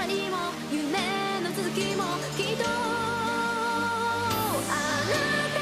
りも夢の続きもきっとあなた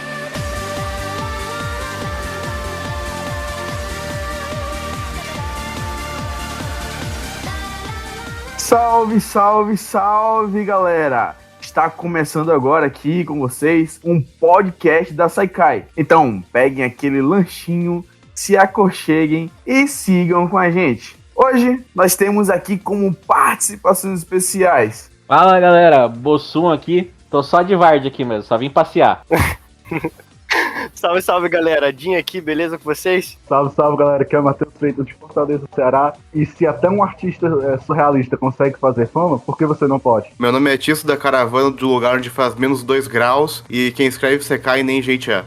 Salve, salve, salve, galera! Está começando agora aqui com vocês um podcast da Saikai. Então, peguem aquele lanchinho, se aconcheguem e sigam com a gente. Hoje, nós temos aqui como participações especiais. Fala, galera, Bossum aqui. Tô só de Vard aqui mesmo, só vim passear. Salve, salve, galera. Dinho aqui, beleza com vocês? Salve, salve, galera, aqui é o Matheus Freitas de Fortaleza, Ceará. E se até um artista surrealista consegue fazer fama, por que você não pode? Meu nome é Tisso da Caravana, do lugar onde faz menos 2 graus, e quem escreve Sekai nem gente é.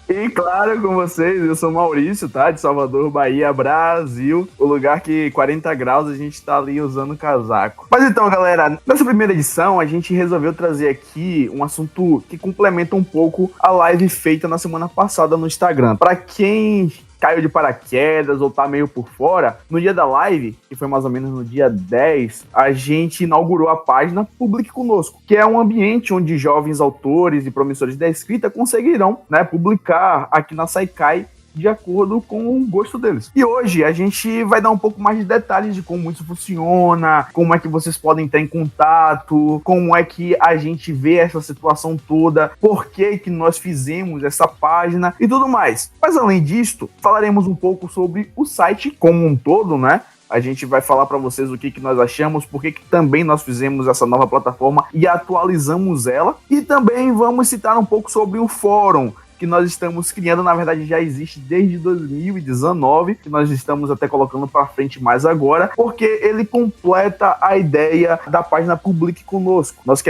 E claro, com vocês, eu sou Maurício, tá? De Salvador, Bahia, Brasil. O lugar que 40 graus a gente tá ali usando casaco. Mas então, galera, nessa primeira edição a gente resolveu trazer aqui um assunto que complementa um pouco a live feita na semana passada no Instagram. Pra quem caiu de paraquedas ou tá meio por fora, no dia da live, que foi mais ou menos no dia 10, a gente inaugurou a página Publique Conosco, que é um ambiente onde jovens autores e promissores da escrita conseguirão, né, publicar aqui na Saikai de acordo com o gosto deles. E hoje a gente vai dar um pouco mais de detalhes de como isso funciona, como é que vocês podem entrar em contato, como é que a gente vê essa situação toda, por que nós fizemos essa página e tudo mais. Mas além disso, falaremos um pouco sobre o site como um todo, né? A gente vai falar para vocês o que nós achamos, por que também nós fizemos essa nova plataforma e atualizamos ela. E também vamos citar um pouco sobre o fórum que nós estamos criando. Na verdade já existe desde 2019, que nós estamos até colocando para frente mais agora, porque ele completa a ideia da página Publique Conosco. Nós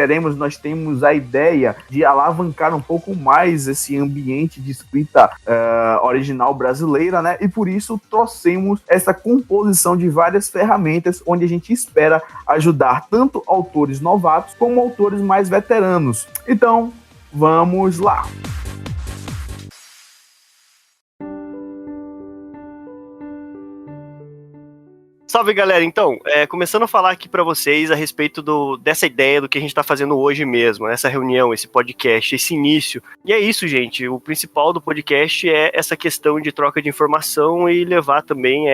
temos a ideia de alavancar um pouco mais esse ambiente de escrita original brasileira, né? E por isso trouxemos essa composição de várias ferramentas, onde a gente espera ajudar tanto autores novatos como autores mais veteranos. Então, vamos lá! Salve, galera. Então, começando a falar aqui pra vocês a respeito dessa ideia do que a gente tá fazendo hoje mesmo, essa reunião, esse podcast, esse início. E é isso, gente. O principal do podcast é essa questão de troca de informação e levar também,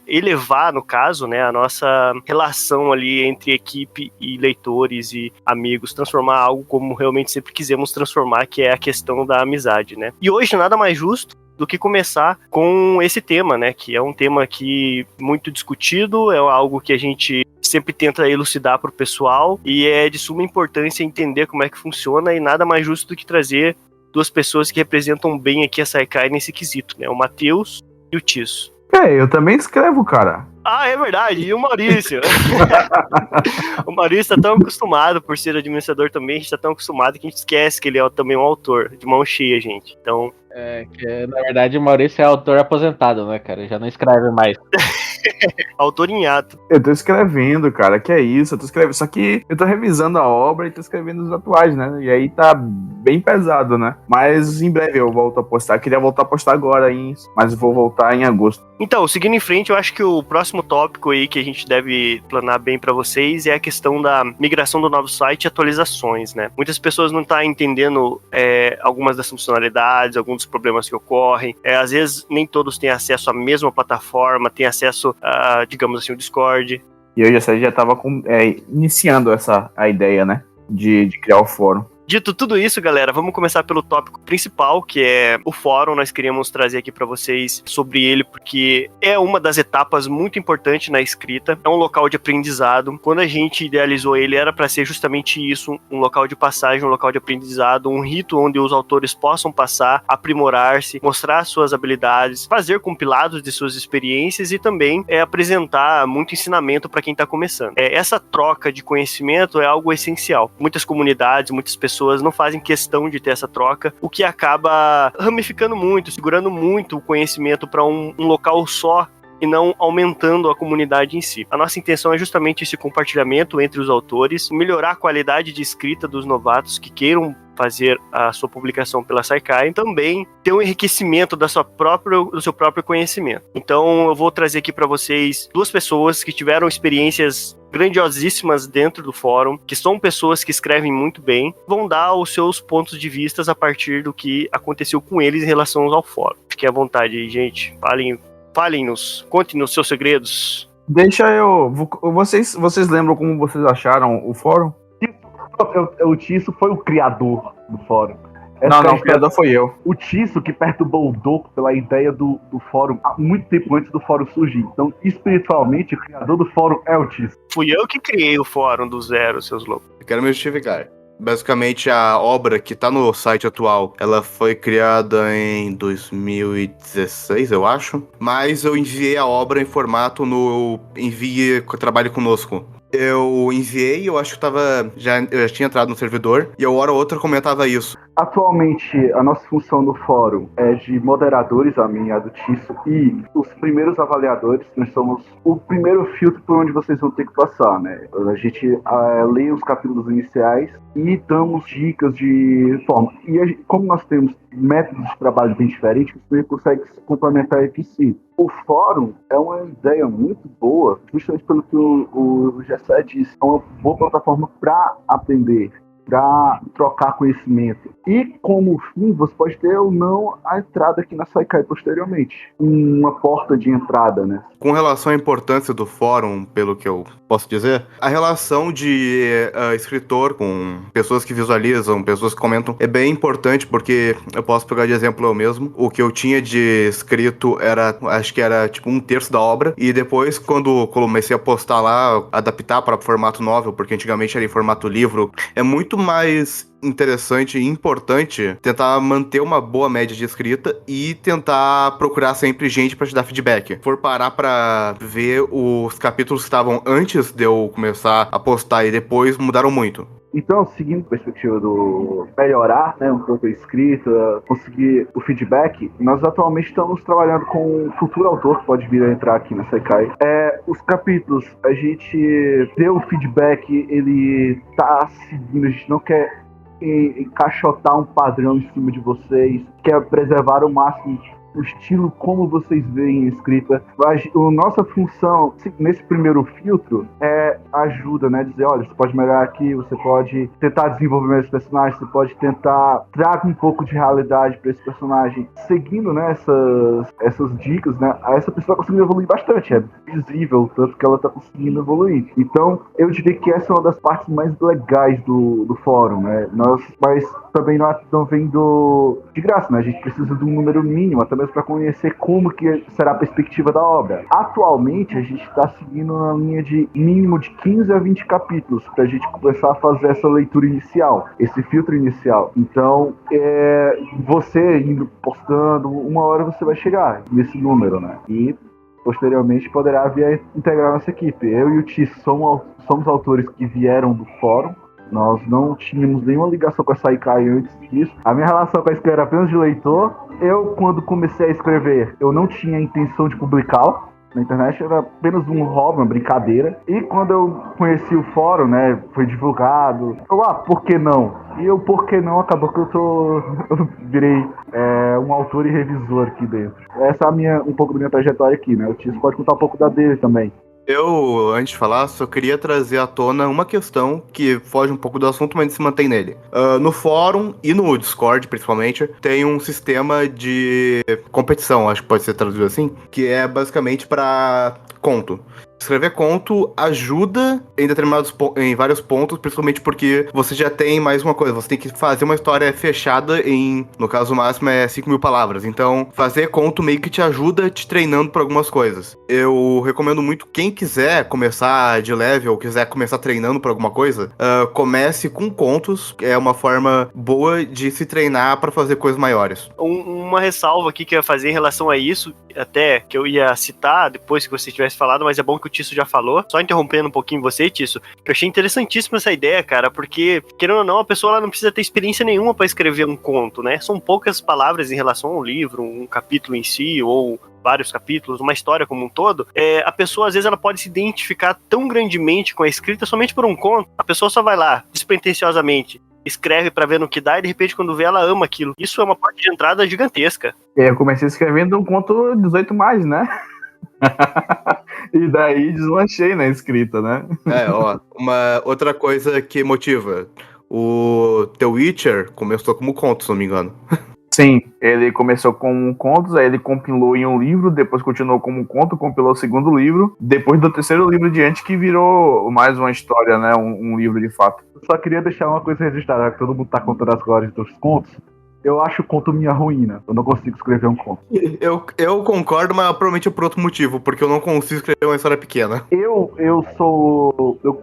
elevar, no caso, né, a nossa relação ali entre equipe e leitores e amigos, transformar algo como realmente sempre quisemos transformar, que é a questão da amizade, né? E hoje, nada mais justo do que começar com esse tema, né, que é um tema que muito discutido, é algo que a gente sempre tenta elucidar para o pessoal e é de suma importância entender como é que funciona, e nada mais justo do que trazer duas pessoas que representam bem aqui a Saikai nesse quesito, né, o Matheus e o Tisso. Eu também escrevo, cara. Ah, é verdade, e o Maurício? O Maurício tá tão acostumado por ser administrador também, a gente tá tão acostumado que a gente esquece que ele é também um autor, de mão cheia, gente. Então... na verdade o Maurício é autor aposentado, né, cara? Já não escreve mais. Autor em ato. Eu tô escrevendo, cara, que é isso, eu tô escrevendo, só que eu tô revisando a obra e tô escrevendo os atuais, né, e aí tá bem pesado, né, mas em breve eu volto a postar, eu queria voltar a postar agora, mas vou voltar em agosto. Então, seguindo em frente, eu acho que o próximo tópico aí que a gente deve planar bem pra vocês é a questão da migração do novo site e atualizações, né, muitas pessoas não estão entendendo algumas das funcionalidades, alguns dos problemas que ocorrem, às vezes nem todos têm acesso à mesma plataforma, têm acesso a, digamos assim, o Discord. E eu já tava iniciando a ideia, né, de criar o fórum. Dito tudo isso, galera, vamos começar pelo tópico principal, que é o fórum. Nós queríamos trazer aqui para vocês sobre ele, porque é uma das etapas muito importantes na escrita. É um local de aprendizado. Quando a gente idealizou ele, era para ser justamente isso, um local de passagem, um local de aprendizado, um rito onde os autores possam passar, aprimorar-se, mostrar suas habilidades, fazer compilados de suas experiências e também apresentar muito ensinamento para quem está começando. Essa troca de conhecimento é algo essencial. Muitas comunidades, muitas pessoas não fazem questão de ter essa troca, o que acaba ramificando muito, segurando muito o conhecimento para um local só e não aumentando a comunidade em si. A nossa intenção é justamente esse compartilhamento entre os autores, melhorar a qualidade de escrita dos novatos que queiram fazer a sua publicação pela Saikai, e também ter um enriquecimento do seu próprio conhecimento. Então eu vou trazer aqui para vocês 2 pessoas que tiveram experiências grandiosíssimas dentro do fórum, que são pessoas que escrevem muito bem, vão dar os seus pontos de vista a partir do que aconteceu com eles em relação ao fórum. Fiquem à vontade aí, gente. Falem-nos, contem-nos seus segredos. Deixa eu... Vocês lembram como vocês acharam o fórum? O Tisso foi o criador do fórum. Não, o criador foi eu. O Tisso que perturbou o Doku pela ideia do fórum há muito tempo antes do fórum surgir. Então, espiritualmente, o criador do fórum é o Tisso. Fui eu que criei o fórum do zero, seus loucos. Eu quero me justificar. Basicamente, a obra que tá no site atual, ela foi criada em 2016, eu acho. Mas eu enviei a obra em formato no Envie Trabalhe Conosco. Eu enviei, eu acho que eu já tinha entrado no servidor, e a hora ou outra comentava isso. Atualmente, a nossa função no fórum é de moderadores, a minha e a do Tisso, e os primeiros avaliadores. Nós somos o primeiro filtro por onde vocês vão ter que passar, né? A gente lê os capítulos iniciais e damos dicas de forma. E como nós temos métodos de trabalho bem diferentes, você consegue se complementar entre si. O fórum é uma ideia muito boa, justamente pelo que o Gessé disse. É uma boa plataforma para aprender, para trocar conhecimento. E como fim, você pode ter ou não a entrada aqui na Saikai posteriormente. Uma porta de entrada, né? Com relação à importância do fórum, pelo que eu posso dizer, a relação de escritor com pessoas que visualizam, pessoas que comentam, é bem importante, porque eu posso pegar de exemplo eu mesmo. O que eu tinha de escrito acho que era tipo 1/3 da obra, e depois, quando comecei a postar lá, adaptar para formato novel, porque antigamente era em formato livro, é muito mais interessante e importante tentar manter uma boa média de escrita e tentar procurar sempre gente pra te dar feedback. Se for parar pra ver os capítulos que estavam antes de eu começar a postar e depois, mudaram muito. Então, seguindo a perspectiva do melhorar, né, um pouco a escrita, conseguir o feedback, nós atualmente estamos trabalhando com um futuro autor que pode vir a entrar aqui na Saikai. Os capítulos, a gente deu o feedback, ele tá seguindo, a gente não quer encaixotar um padrão em cima de vocês, quer preservar ao máximo o estilo como vocês veem a escrita. A nossa função nesse primeiro filtro é ajuda, né? Dizer, olha, você pode melhorar aqui, você pode tentar desenvolver mais esse personagem, você pode tentar trazer um pouco de realidade para esse personagem. Seguindo, né, essas dicas, né, essa pessoa tá conseguindo evoluir bastante, é visível tanto que ela tá conseguindo evoluir. Então, eu diria que essa é uma das partes mais legais do fórum, né? Mas também não vem de graça, né? A gente precisa de um número mínimo, até mesmo para conhecer como que será a perspectiva da obra. Atualmente, a gente está seguindo uma linha de mínimo de 15 a 20 capítulos para a gente começar a fazer essa leitura inicial, esse filtro inicial. Então, você indo postando, uma hora você vai chegar nesse número, né? E posteriormente poderá vir a integrar nossa equipe. Eu e o Tisso somos autores que vieram do fórum. Nós não tínhamos nenhuma ligação com a Saikai antes disso. A minha relação com a escrita era apenas de leitor. Eu, quando comecei a escrever, eu não tinha a intenção de publicá-lo na internet, era apenas um hobby, uma brincadeira. E quando eu conheci o fórum, né, foi divulgado, por que não? E por que não, acabou que eu virei um autor e revisor aqui dentro. Essa é um pouco da minha trajetória aqui, né? O Tisso pode contar um pouco da dele também. Eu, antes de falar, só queria trazer à tona uma questão que foge um pouco do assunto, mas se mantém nele. No fórum e no Discord, principalmente, tem um sistema de competição, acho que pode ser traduzido assim, que é basicamente para conto. Escrever conto ajuda em vários pontos, principalmente porque você já tem mais uma coisa, você tem que fazer uma história fechada no caso máximo é 5.000 palavras, então fazer conto meio que te ajuda te treinando para algumas coisas. Eu recomendo muito, quem quiser começar de level, quiser começar treinando para alguma coisa, comece com contos, é uma forma boa de se treinar para fazer coisas maiores. Uma ressalva aqui que eu ia fazer em relação a isso, até que eu ia citar depois que você tivesse falado, mas é bom que o Tisso já falou, só interrompendo um pouquinho você, Tisso, que eu achei interessantíssima essa ideia, cara, porque, querendo ou não, a pessoa ela não precisa ter experiência nenhuma para escrever um conto, né? São poucas palavras em relação ao livro, um capítulo em si, ou vários capítulos, uma história como um todo, a pessoa às vezes ela pode se identificar tão grandemente com a escrita somente por um conto. A pessoa só vai lá, despretensiosamente, escreve pra ver no que dá e de repente quando vê ela ama aquilo. Isso é uma porta de entrada gigantesca. Eu comecei escrevendo um conto 18 mais, né? E daí deslanchei na escrita, né? Uma outra coisa que motiva. O The Witcher começou como conto, se não me engano. Sim, ele começou com contos, aí ele compilou em um livro, depois continuou como conto, compilou o segundo livro, depois do terceiro livro diante que virou mais uma história, né? Um livro de fato. Eu só queria deixar uma coisa registrada, que todo mundo tá contando as glórias dos contos. Eu acho o conto minha ruína. Eu não consigo escrever um conto. Eu concordo, mas provavelmente é por outro motivo, porque eu não consigo escrever uma história pequena. Eu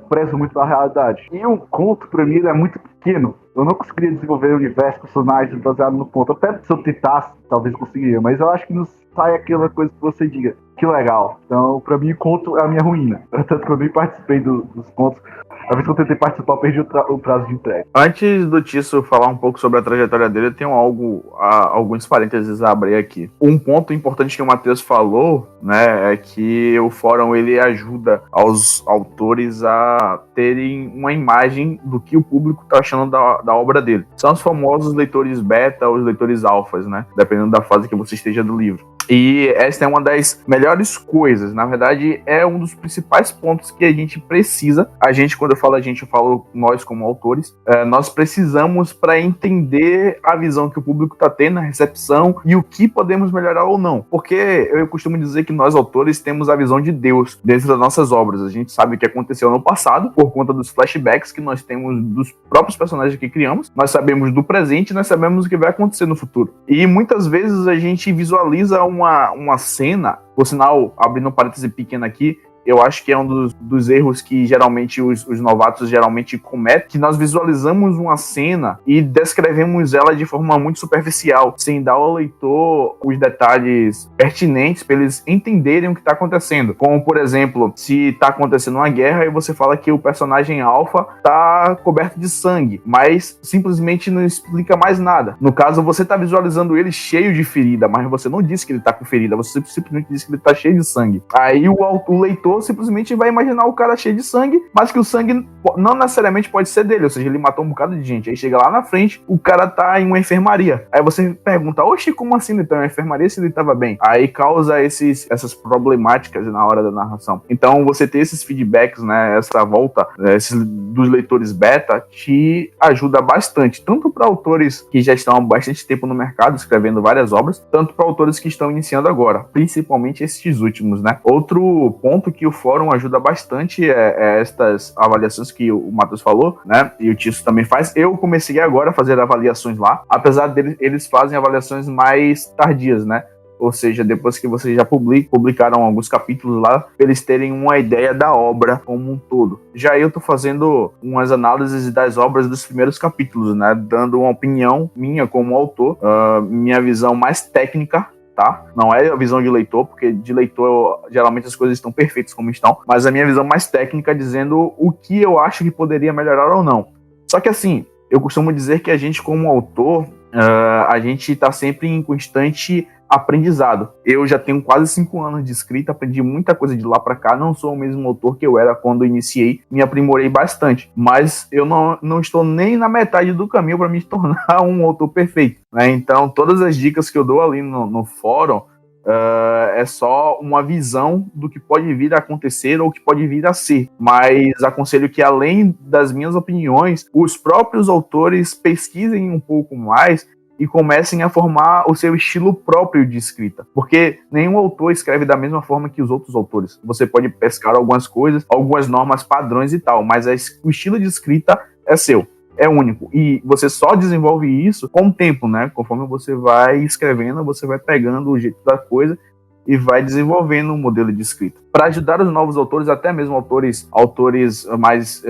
prezo muito pela realidade. E um conto, pra mim, ele é muito pequeno. Eu não conseguiria desenvolver o universo, personagens baseado no conto. Até se eu tentasse, talvez conseguiria. Mas eu acho que não sai aquela coisa que você diga, que legal. Então, pra mim, o conto é a minha ruína. Tanto que eu nem participei dos contos. A vez que eu tentei participar, eu perdi o prazo de entrega. Antes do Tício falar um pouco sobre a trajetória dele, eu tenho alguns parênteses a abrir aqui. Um ponto importante que o Matheus falou, né, é que o fórum ele ajuda aos autores a terem uma imagem do que o público está achando da obra dele. São os famosos leitores beta ou os leitores alfas, né, dependendo da fase que você esteja do livro. E essa é uma das melhores coisas, na verdade é um dos principais pontos que a gente precisa, quando eu falo a gente, eu falo nós como autores, nós precisamos para entender a visão que o público está tendo, a recepção e o que podemos melhorar ou não, porque eu costumo dizer que nós autores temos a visão de Deus dentro das nossas obras, a gente sabe o que aconteceu no passado, por conta dos flashbacks que nós temos dos próprios personagens que criamos, nós sabemos do presente, nós sabemos o que vai acontecer no futuro, e muitas vezes a gente visualiza uma cena, por sinal, abrindo um parêntese pequeno aqui, eu acho que é um dos erros que geralmente os novatos geralmente cometem, que nós visualizamos uma cena e descrevemos ela de forma muito superficial, sem dar ao leitor os detalhes pertinentes para eles entenderem o que está acontecendo. Como, por exemplo, se está acontecendo uma guerra e você fala que o personagem alfa está coberto de sangue, mas simplesmente não explica mais nada. No caso, você está visualizando ele cheio de ferida, mas você não disse que ele está com ferida, você simplesmente disse que ele está cheio de sangue. Aí o leitor simplesmente vai imaginar o cara cheio de sangue, mas que o sangue não necessariamente pode ser dele, ou seja, ele matou um bocado de gente. Aí chega lá na frente, o cara tá em uma enfermaria. Aí você pergunta, oxe, como assim ele tá em uma enfermaria se ele tava bem? Aí causa essas problemáticas na hora da narração. Então você ter esses feedbacks, né, essa volta dos leitores beta, te ajuda bastante, tanto para autores que já estão há bastante tempo no mercado, escrevendo várias obras, tanto para autores que estão iniciando agora, principalmente esses últimos, né? Outro ponto que o fórum ajuda bastante estas avaliações que o Matheus falou, né? E o Tício também faz. Eu comecei agora a fazer avaliações lá, apesar deles, eles fazem avaliações mais tardias, né? Ou seja, depois que vocês já publicaram alguns capítulos lá, eles terem uma ideia da obra como um todo. Já eu tô fazendo umas análises das obras dos primeiros capítulos, né? Dando uma opinião minha como autor, minha visão mais técnica, tá? Não é a visão de leitor, porque de leitor geralmente as coisas estão perfeitas como estão, mas a minha visão mais técnica dizendo o que eu acho que poderia melhorar ou não. Só que assim, eu costumo dizer que a gente como autor, a gente tá sempre em constante aprendizado. Eu já tenho quase 5 anos de escrita, aprendi muita coisa de lá pra cá, não sou o mesmo autor que eu era quando iniciei, me aprimorei bastante, mas eu não estou nem na metade do caminho para me tornar um autor perfeito, né? Então todas as dicas que eu dou ali no fórum é só uma visão do que pode vir a acontecer ou que pode vir a ser, mas aconselho que além das minhas opiniões, os próprios autores pesquisem um pouco mais e comecem a formar o seu estilo próprio de escrita, porque nenhum autor escreve da mesma forma que os outros autores. Você pode pescar algumas coisas, algumas normas padrões e tal, mas o estilo de escrita é seu, é único, e você só desenvolve isso com o tempo, né? Conforme você vai escrevendo, você vai pegando o jeito da coisa e vai desenvolvendo um modelo de escrita. Para ajudar os novos autores, até mesmo autores mais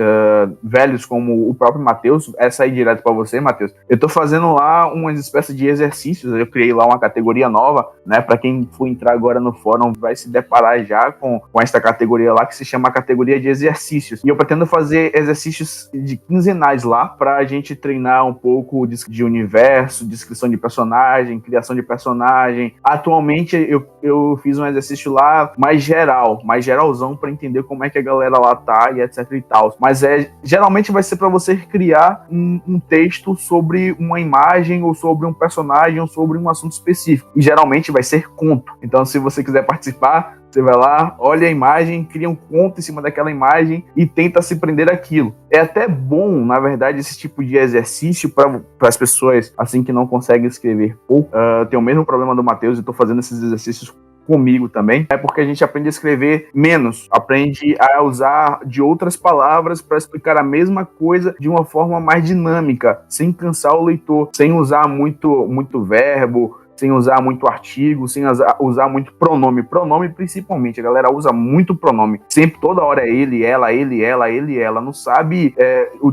velhos, como o próprio Matheus, essa aí direto para você, Matheus. Eu estou fazendo lá umas espécies de exercícios, eu criei lá uma categoria nova, né? Para quem for entrar agora no fórum, vai se deparar já com esta categoria lá, que se chama categoria de exercícios. E eu pretendo fazer exercícios de quinzenais lá, para a gente treinar um pouco de universo, descrição de personagem, criação de personagem. Atualmente, eu eu fiz um exercício lá mais geral, mais geralzão pra entender como é que a galera lá tá e etc e tal. Mas geralmente vai ser pra você criar um texto sobre uma imagem ou sobre um personagem ou sobre um assunto específico. E geralmente vai ser conto. Então, se você quiser participar, você vai lá, olha a imagem, cria um conto em cima daquela imagem e tenta se prender àquilo. É até bom, na verdade, esse tipo de exercício para as pessoas assim que não conseguem escrever pouco. Tem o mesmo problema do Matheus e estou fazendo esses exercícios comigo também. É porque a gente aprende a escrever menos, aprende a usar de outras palavras para explicar a mesma coisa de uma forma mais dinâmica, sem cansar o leitor, sem usar muito verbo, sem usar muito artigo, sem usar muito pronome. Pronome, principalmente. A galera usa muito pronome. Sempre, toda hora é ele, ela, ele, ela, ele, ela. Não sabe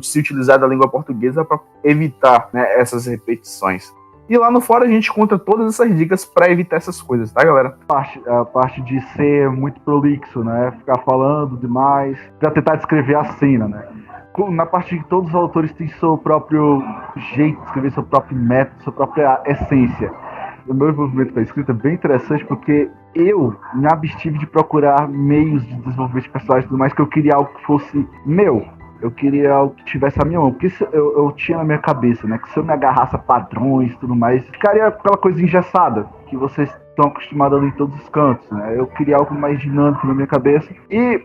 se utilizar da língua portuguesa para evitar, né, essas repetições. E lá no fora a gente conta todas essas dicas para evitar essas coisas, tá, galera? A parte de ser muito prolixo, né? Ficar falando demais, pra tentar descrever a cena, né? Na parte que todos os autores têm seu próprio jeito de escrever, seu próprio método, sua própria essência. O meu envolvimento com a escrita é bem interessante porque eu me abstive de procurar meios de desenvolvimento de personagens e tudo mais, que eu queria algo que fosse meu. Eu queria algo que tivesse a minha mão, porque eu tinha na minha cabeça, né, que se eu me agarrasse a padrões e tudo mais, ficaria aquela coisa engessada, que vocês estão acostumados a ler em todos os cantos, né? Eu queria algo mais dinâmico na minha cabeça, e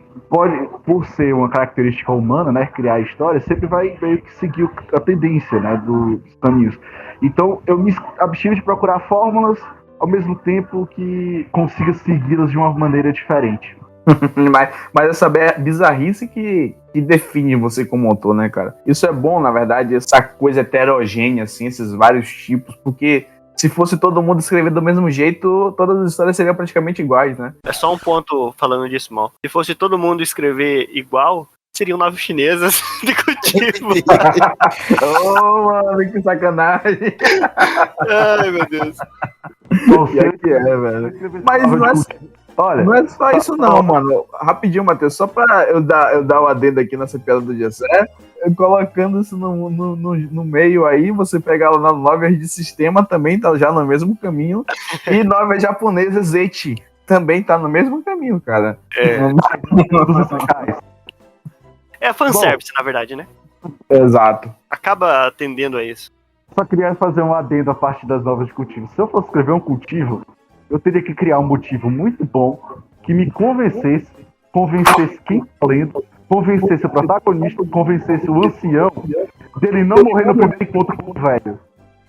por ser uma característica humana, né, criar a história, sempre vai meio que seguir a tendência, né, dos caminhos. Então eu me abstive de procurar fórmulas, ao mesmo tempo que consiga segui-las de uma maneira diferente. mas essa bizarrice que define você como autor, né, cara? Isso é bom, na verdade, essa coisa heterogênea, assim, esses vários tipos, porque se fosse todo mundo escrever do mesmo jeito, todas as histórias seriam praticamente iguais, né? É só um ponto falando disso, mal. Se fosse todo mundo escrever igual, seriam naves chinesas de cultivo. Mano, que sacanagem. Ai, meu Deus. Pior que é, velho. Mas não é só isso não, mano. Rapidinho, Matheus, só pra eu dar o adendo aqui nessa piada do Gessé, colocando isso no meio aí, você pegar lá na novel de sistema, também tá já no mesmo caminho, e novel japonesa Zeti também tá no mesmo caminho, cara. É fanservice, na verdade, né? Exato. Acaba atendendo a isso. Só queria fazer um adendo a parte das novas de cultivo. Se eu fosse escrever um cultivo, eu teria que criar um motivo muito bom que me convencesse quem tá lendo, convencesse o protagonista, convencesse o ancião dele não morrer no primeiro encontro com o velho.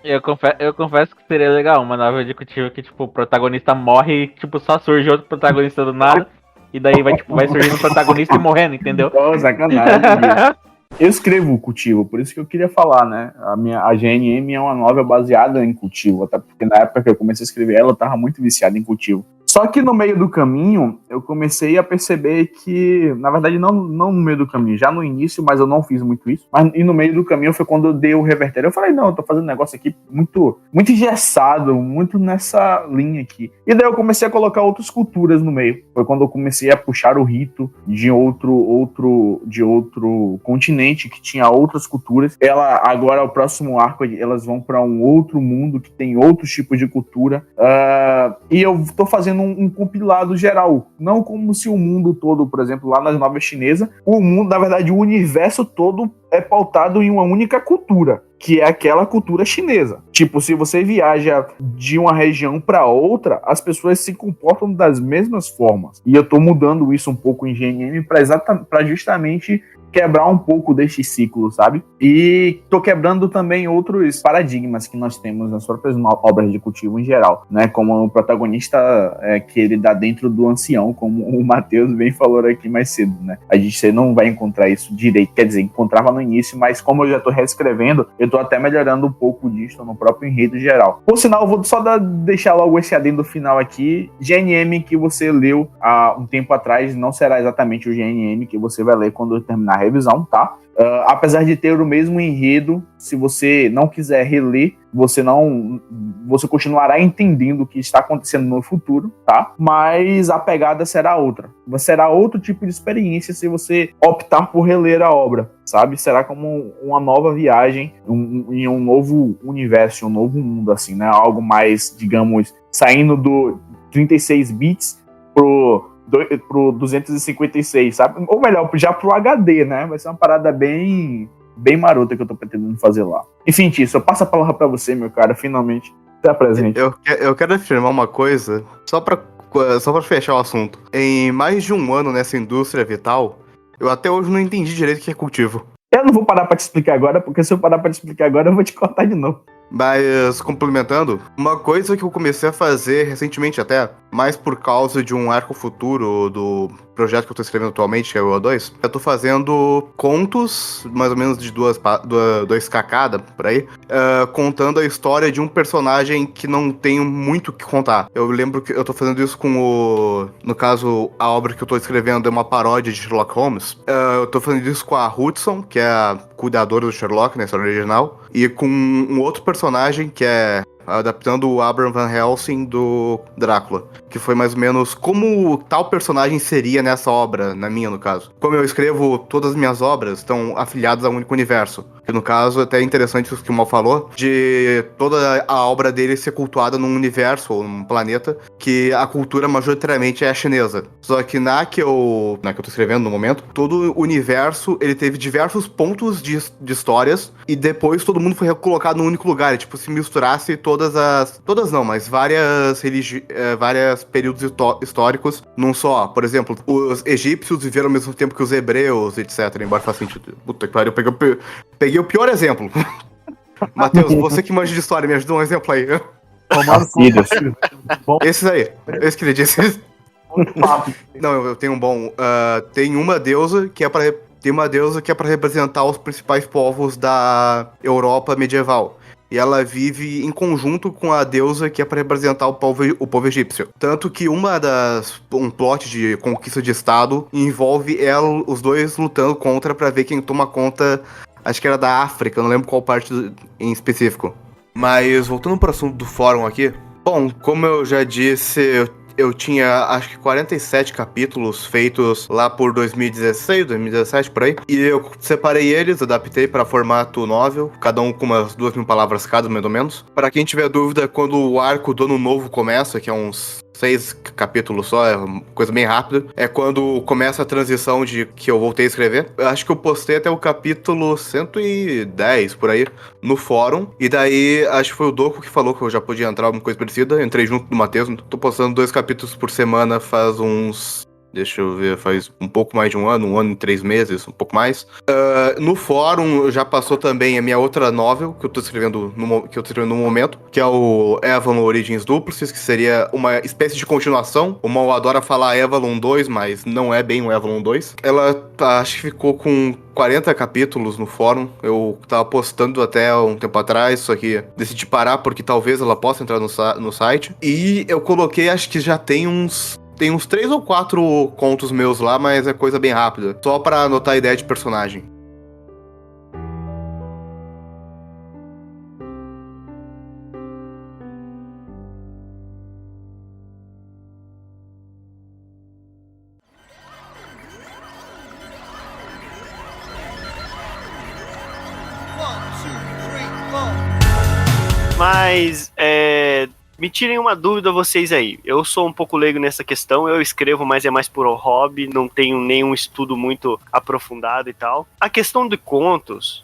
Eu confesso que seria legal uma novela de cultivo que, tipo, o protagonista morre e, tipo, só surge outro protagonista do nada. E daí vai surgindo o protagonista e morrendo, entendeu? Oh, sacanagem. Eu escrevo cultivo, por isso que eu queria falar, né? A GNM é uma novela baseada em cultivo, até porque na época que eu comecei a escrever ela, eu tava muito viciado em cultivo. Só que no meio do caminho, eu comecei a perceber que, na verdade, não no meio do caminho, já no início, mas eu não fiz muito isso. E no meio do caminho foi quando eu dei o reverter. Eu falei, não, eu tô fazendo um negócio aqui muito engessado, muito nessa linha aqui. E daí eu comecei a colocar outras culturas no meio. Foi quando eu comecei a puxar o rito de outro continente que tinha outras culturas. Agora, o próximo arco, elas vão para um outro mundo que tem outros tipos de cultura. E eu tô fazendo um compilado geral, não como se o mundo todo, por exemplo, lá nas novelas chinesas, o mundo, na verdade, o universo todo é pautado em uma única cultura, que é aquela cultura chinesa. Tipo, se você viaja de uma região para outra, as pessoas se comportam das mesmas formas. E eu tô mudando isso um pouco em GNM para justamente quebrar um pouco deste ciclo, sabe? E tô quebrando também outros paradigmas que nós temos nas próprias obras de cultivo em geral, né? Como o protagonista que ele dá dentro do ancião, como o Matheus bem falou aqui mais cedo, né? Você não vai encontrar isso direito, quer dizer, encontrava no início, mas como eu já tô reescrevendo, eu tô até melhorando um pouco disso no próprio enredo geral. Por sinal, eu vou só deixar logo esse adendo final aqui. GNM que você leu há um tempo atrás não será exatamente o GNM que você vai ler quando eu terminar a revisão, tá? Apesar de ter o mesmo enredo, se você não quiser reler, você continuará entendendo o que está acontecendo no futuro, tá? Mas a pegada será outra. Será outro tipo de experiência se você optar por reler a obra, sabe? Será como uma nova viagem em um novo universo, um novo mundo, assim, né? Algo mais, digamos, saindo 36 bits pro 256, sabe? Ou melhor, já pro HD, né? Vai ser uma parada bem marota que eu tô pretendendo fazer lá. Enfim, Tício, eu passo a palavra pra você, meu cara, finalmente. Até presente. Eu quero afirmar uma coisa, só pra fechar o assunto. Em mais de um ano nessa indústria vital, eu até hoje não entendi direito o que é cultivo. Eu não vou parar pra te explicar agora, porque se eu parar pra te explicar agora, eu vou te cortar de novo. Mas, complementando, uma coisa que eu comecei a fazer recentemente até, mais por causa de um arco futuro do projeto que eu tô escrevendo atualmente, que é o O2, eu tô fazendo contos, mais ou menos de 2K cada, por aí, contando a história de um personagem que não tenho muito o que contar. Eu lembro que eu tô fazendo isso com no caso, a obra que eu tô escrevendo é uma paródia de Sherlock Holmes. Eu tô fazendo isso com a Hudson, que é a cuidadora do Sherlock na história original, e com um outro personagem que é adaptando o Abraham Van Helsing do Drácula, que foi mais ou menos como tal personagem seria nessa obra, na minha, no caso. Como eu escrevo, todas as minhas obras estão afiliadas a um único universo, que no caso, até é interessante o que o Mal falou, de toda a obra dele ser cultuada num universo, ou num planeta, que a cultura majoritariamente é chinesa. Só que na que eu tô escrevendo no momento, todo o universo, ele teve diversos pontos de histórias, e depois todo mundo foi recolocado num único lugar, e, tipo, se misturasse várias períodos históricos num só. Por exemplo, os egípcios viveram ao mesmo tempo que os hebreus, etc. Embora faça sentido. Puta que pariu, peguei o pior exemplo. Matheus, você que manja de história, me ajuda um exemplo aí. Esses aí. Esse que ele disse. Não, eu tenho um bom. Tem uma deusa que é pra representar os principais povos da Europa medieval. E ela vive em conjunto com a deusa que é pra representar o povo egípcio. Tanto que um plot de conquista de estado envolve os dois lutando contra pra ver quem toma conta, acho que era da África, eu não lembro qual parte em específico. Mas voltando pro assunto do fórum aqui, bom, como eu já disse, eu tinha, acho que 47 capítulos feitos lá por 2016, 2017, por aí. E eu separei eles, adaptei para formato novel, cada um com umas 2.000 palavras cada, mais ou menos. Para quem tiver dúvida, quando o arco do Ano Novo começa, que é uns 6 capítulos só, é uma coisa bem rápida, é quando começa a transição de que eu voltei a escrever. Eu acho que eu postei até o capítulo 110, por aí, no fórum. E daí, acho que foi o Doku que falou que eu já podia entrar, alguma coisa parecida. Entrei junto do Matheus. Tô postando 2 capítulos por semana faz uns... Deixa eu ver, faz um pouco mais de um ano e 3 meses, um pouco mais. No fórum já passou também a minha outra novel, que eu tô escrevendo no momento, que é o Avalon Origins Duplices, que seria uma espécie de continuação. O Mal adora falar Avalon 2, mas não é bem um Avalon 2. Ela acho que ficou com 40 capítulos no fórum. Eu tava postando até um tempo atrás, só que decidi parar porque talvez ela possa entrar no site. E eu coloquei, acho que já tem uns 3 ou 4 contos meus lá, mas é coisa bem rápida. Só pra anotar a ideia de personagem. Mas, me tirem uma dúvida vocês aí. Eu sou um pouco leigo nessa questão, eu escrevo, mas é mais por hobby, não tenho nenhum estudo muito aprofundado e tal. A questão de contos,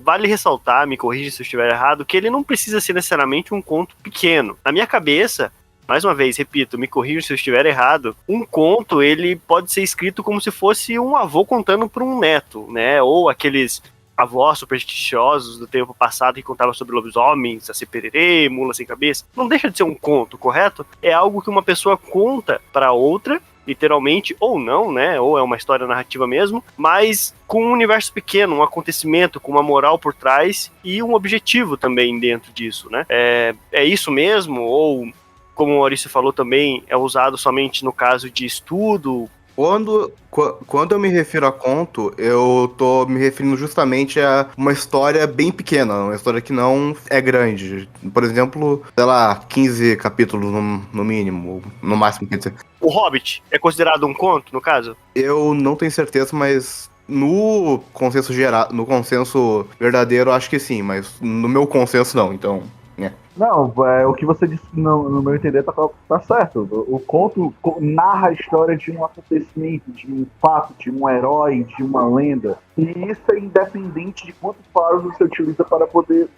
vale ressaltar, me corrija se eu estiver errado, que ele não precisa ser necessariamente um conto pequeno. Na minha cabeça, mais uma vez, repito, me corrija se eu estiver errado, um conto, ele pode ser escrito como se fosse um avô contando para um neto, né? Ou aqueles avós supersticiosos do tempo passado que contavam sobre lobisomens, saci pererê, mula sem cabeça. Não deixa de ser um conto, correto? É algo que uma pessoa conta para outra, literalmente, ou não, né? Ou é uma história narrativa mesmo, mas com um universo pequeno, um acontecimento, com uma moral por trás e um objetivo também dentro disso, né? É isso mesmo? Ou, como o Maurício falou também, é usado somente no caso de estudo? Quando eu me refiro a conto, eu tô me referindo justamente a uma história bem pequena, uma história que não é grande. Por exemplo, sei lá, 15 capítulos no mínimo, no máximo, quer dizer. O Hobbit é considerado um conto, no caso? Eu não tenho certeza, mas no consenso geral, no consenso verdadeiro, acho que sim, mas no meu consenso não, então, né. Não, o que você disse no meu entender tá certo. O conto narra a história de um acontecimento, de um fato, de um herói, de uma lenda. E isso é independente de quantos palavras você utiliza para poder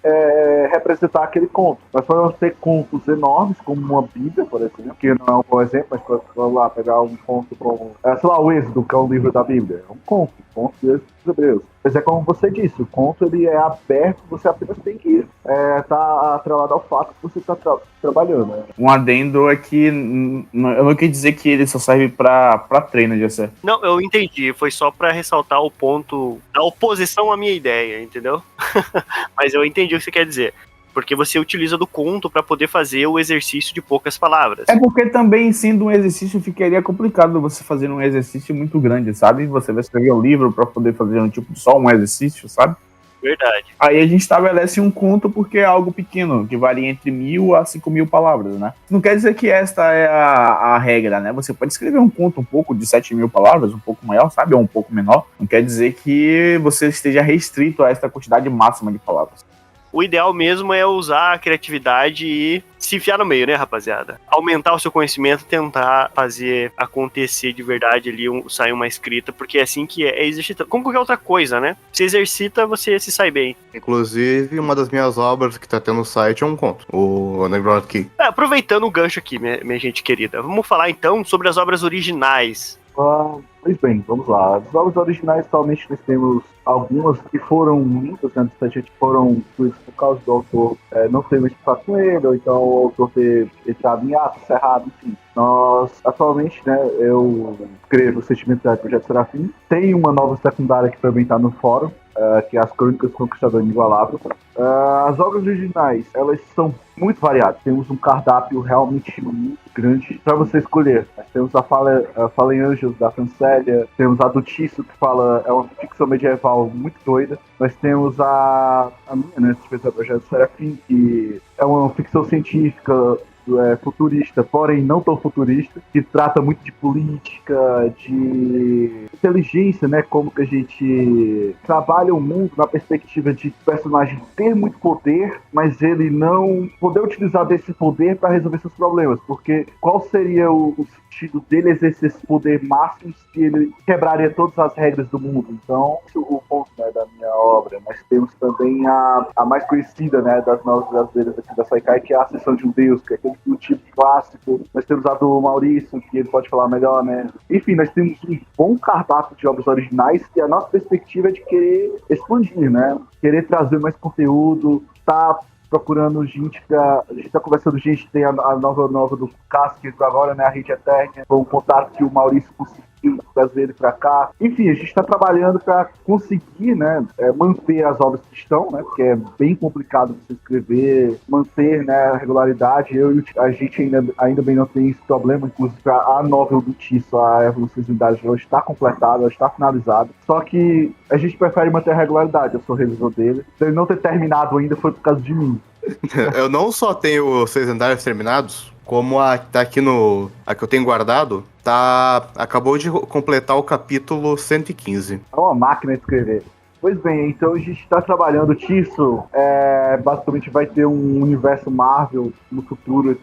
representar aquele conto. Nós podemos ter contos enormes, como uma Bíblia, por exemplo, que não é um bom exemplo, mas vamos lá pegar um conto como, sei lá, o Êxodo, que é um livro da Bíblia. É um conto dos hebreus. Mas é como você disse, o conto ele é aberto, você apenas tem que tá atrelado ao fato que você está trabalhando. Né? Um adendo é que eu não quis dizer que ele só serve pra treino de você. Não, eu entendi. Foi só pra ressaltar o ponto da oposição à minha ideia, entendeu? Mas eu entendi o que você quer dizer. Porque você utiliza do conto pra poder fazer o exercício de poucas palavras. É porque também, sendo um exercício, ficaria complicado você fazer um exercício muito grande, sabe? Você vai escrever um livro pra poder fazer só um exercício, sabe? Verdade. Aí a gente estabelece um conto porque é algo pequeno, que varia entre 1.000 a 5.000 palavras, né? Não quer dizer que esta é a regra, né? Você pode escrever um conto um pouco de 7.000 palavras, um pouco maior, sabe? Ou um pouco menor. Não quer dizer que você esteja restrito a esta quantidade máxima de palavras. O ideal mesmo é usar a criatividade e se enfiar no meio, né, rapaziada? Aumentar o seu conhecimento, tentar fazer acontecer de verdade ali, sair uma escrita, porque é assim que é exercitando. Como qualquer outra coisa, né? Se exercita, você se sai bem. Inclusive, uma das minhas obras que tá tendo no site é um conto, o Underground Key. Aproveitando o gancho aqui, minha gente querida, vamos falar então sobre as obras originais. Pois bem, vamos lá. As obras originais, atualmente, nós temos algumas que foram muitas, né, que foram incluídas por causa do autor não ter mais espaço com ele, ou então o autor ter entrado em ato, cerrado, enfim. Nós, atualmente, né, eu escrevo o Sentimento do Projeto Serafim. Tem uma nova secundária que também está no fórum, que é As Crônicas do Conquistador Inigualável. As obras originais, elas são muito variadas. Temos um cardápio realmente muito grande para você escolher. Nós temos a Fallen Angels, da Francélia. Temos a do Tício, que é uma ficção medieval muito doida. Nós temos a minha, né, Sentimento do Projeto Serafim, que é uma ficção científica futurista, porém não tão futurista, que trata muito de política, de inteligência, né? Como que a gente trabalha o mundo na perspectiva de personagem ter muito poder, mas ele não poder utilizar desse poder para resolver seus problemas, porque qual seria o sentido dele exercer esse poder máximo se ele quebraria todas as regras do mundo? Então, o ponto, né, da minha obra. Nós temos também a mais conhecida, né, das novelas brasileiras aqui da Saikai, que é a Ascensão de um Deus, que é aquele do tipo clássico. Nós temos a do Maurício, que ele pode falar melhor, né? Enfim, nós temos um bom cardápio de obras originais e a nossa perspectiva é de querer expandir, né? Querer trazer mais conteúdo, tá procurando gente a gente tá conversando, gente, tem a nova do Cássio, que agora, né, a Rede Eterna, foi um contato que o Maurício conseguiu trazer ele pra cá. Enfim, a gente tá trabalhando para conseguir, né, manter as obras que estão, né, porque é bem complicado você escrever, manter, né, a regularidade. A gente ainda bem não tem esse problema, inclusive a novel do Tício, a Evolução Unidade, ela está completada, ela está finalizada, só que a gente prefere manter a regularidade. Eu sou revisor dele, ele não ter terminado ainda foi por causa de mim. Eu não só tenho 6 andares terminados, como a que tá aqui a que eu tenho guardado, acabou de completar o capítulo 115. É uma máquina de escrever. Pois bem, então a gente está trabalhando. O Tício basicamente vai ter um universo Marvel no futuro,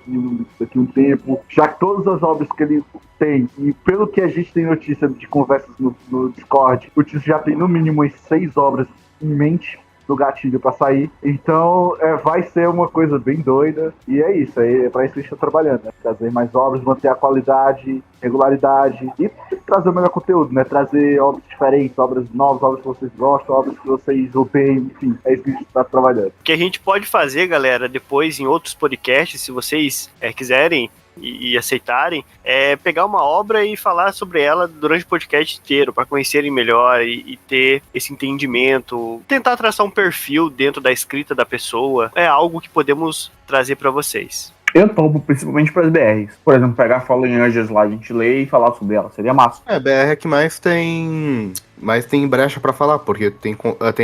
daqui a um tempo, já que todas as obras que ele tem, e pelo que a gente tem notícia de conversas no Discord, o Tício já tem no mínimo 6 obras em mente do gatilho pra sair. Então vai ser uma coisa bem doida. E é isso, é pra isso que a gente tá trabalhando, né? Trazer mais obras, manter a qualidade, regularidade e trazer o melhor conteúdo, né? Trazer obras diferentes, obras novas, obras que vocês gostam, obras que vocês odeiam, enfim, é isso que a gente tá trabalhando. O que a gente pode fazer, galera, depois em outros podcasts, se vocês quiserem e aceitarem, pegar uma obra e falar sobre ela durante o podcast inteiro, para conhecerem melhor e ter esse entendimento, tentar traçar um perfil dentro da escrita da pessoa, é algo que podemos trazer para vocês. Eu topo principalmente para as BRs. Por exemplo, pegar Fallen Angels lá, a gente lê e falar sobre ela. Seria massa. BR é que mais tem brecha pra falar, porque tem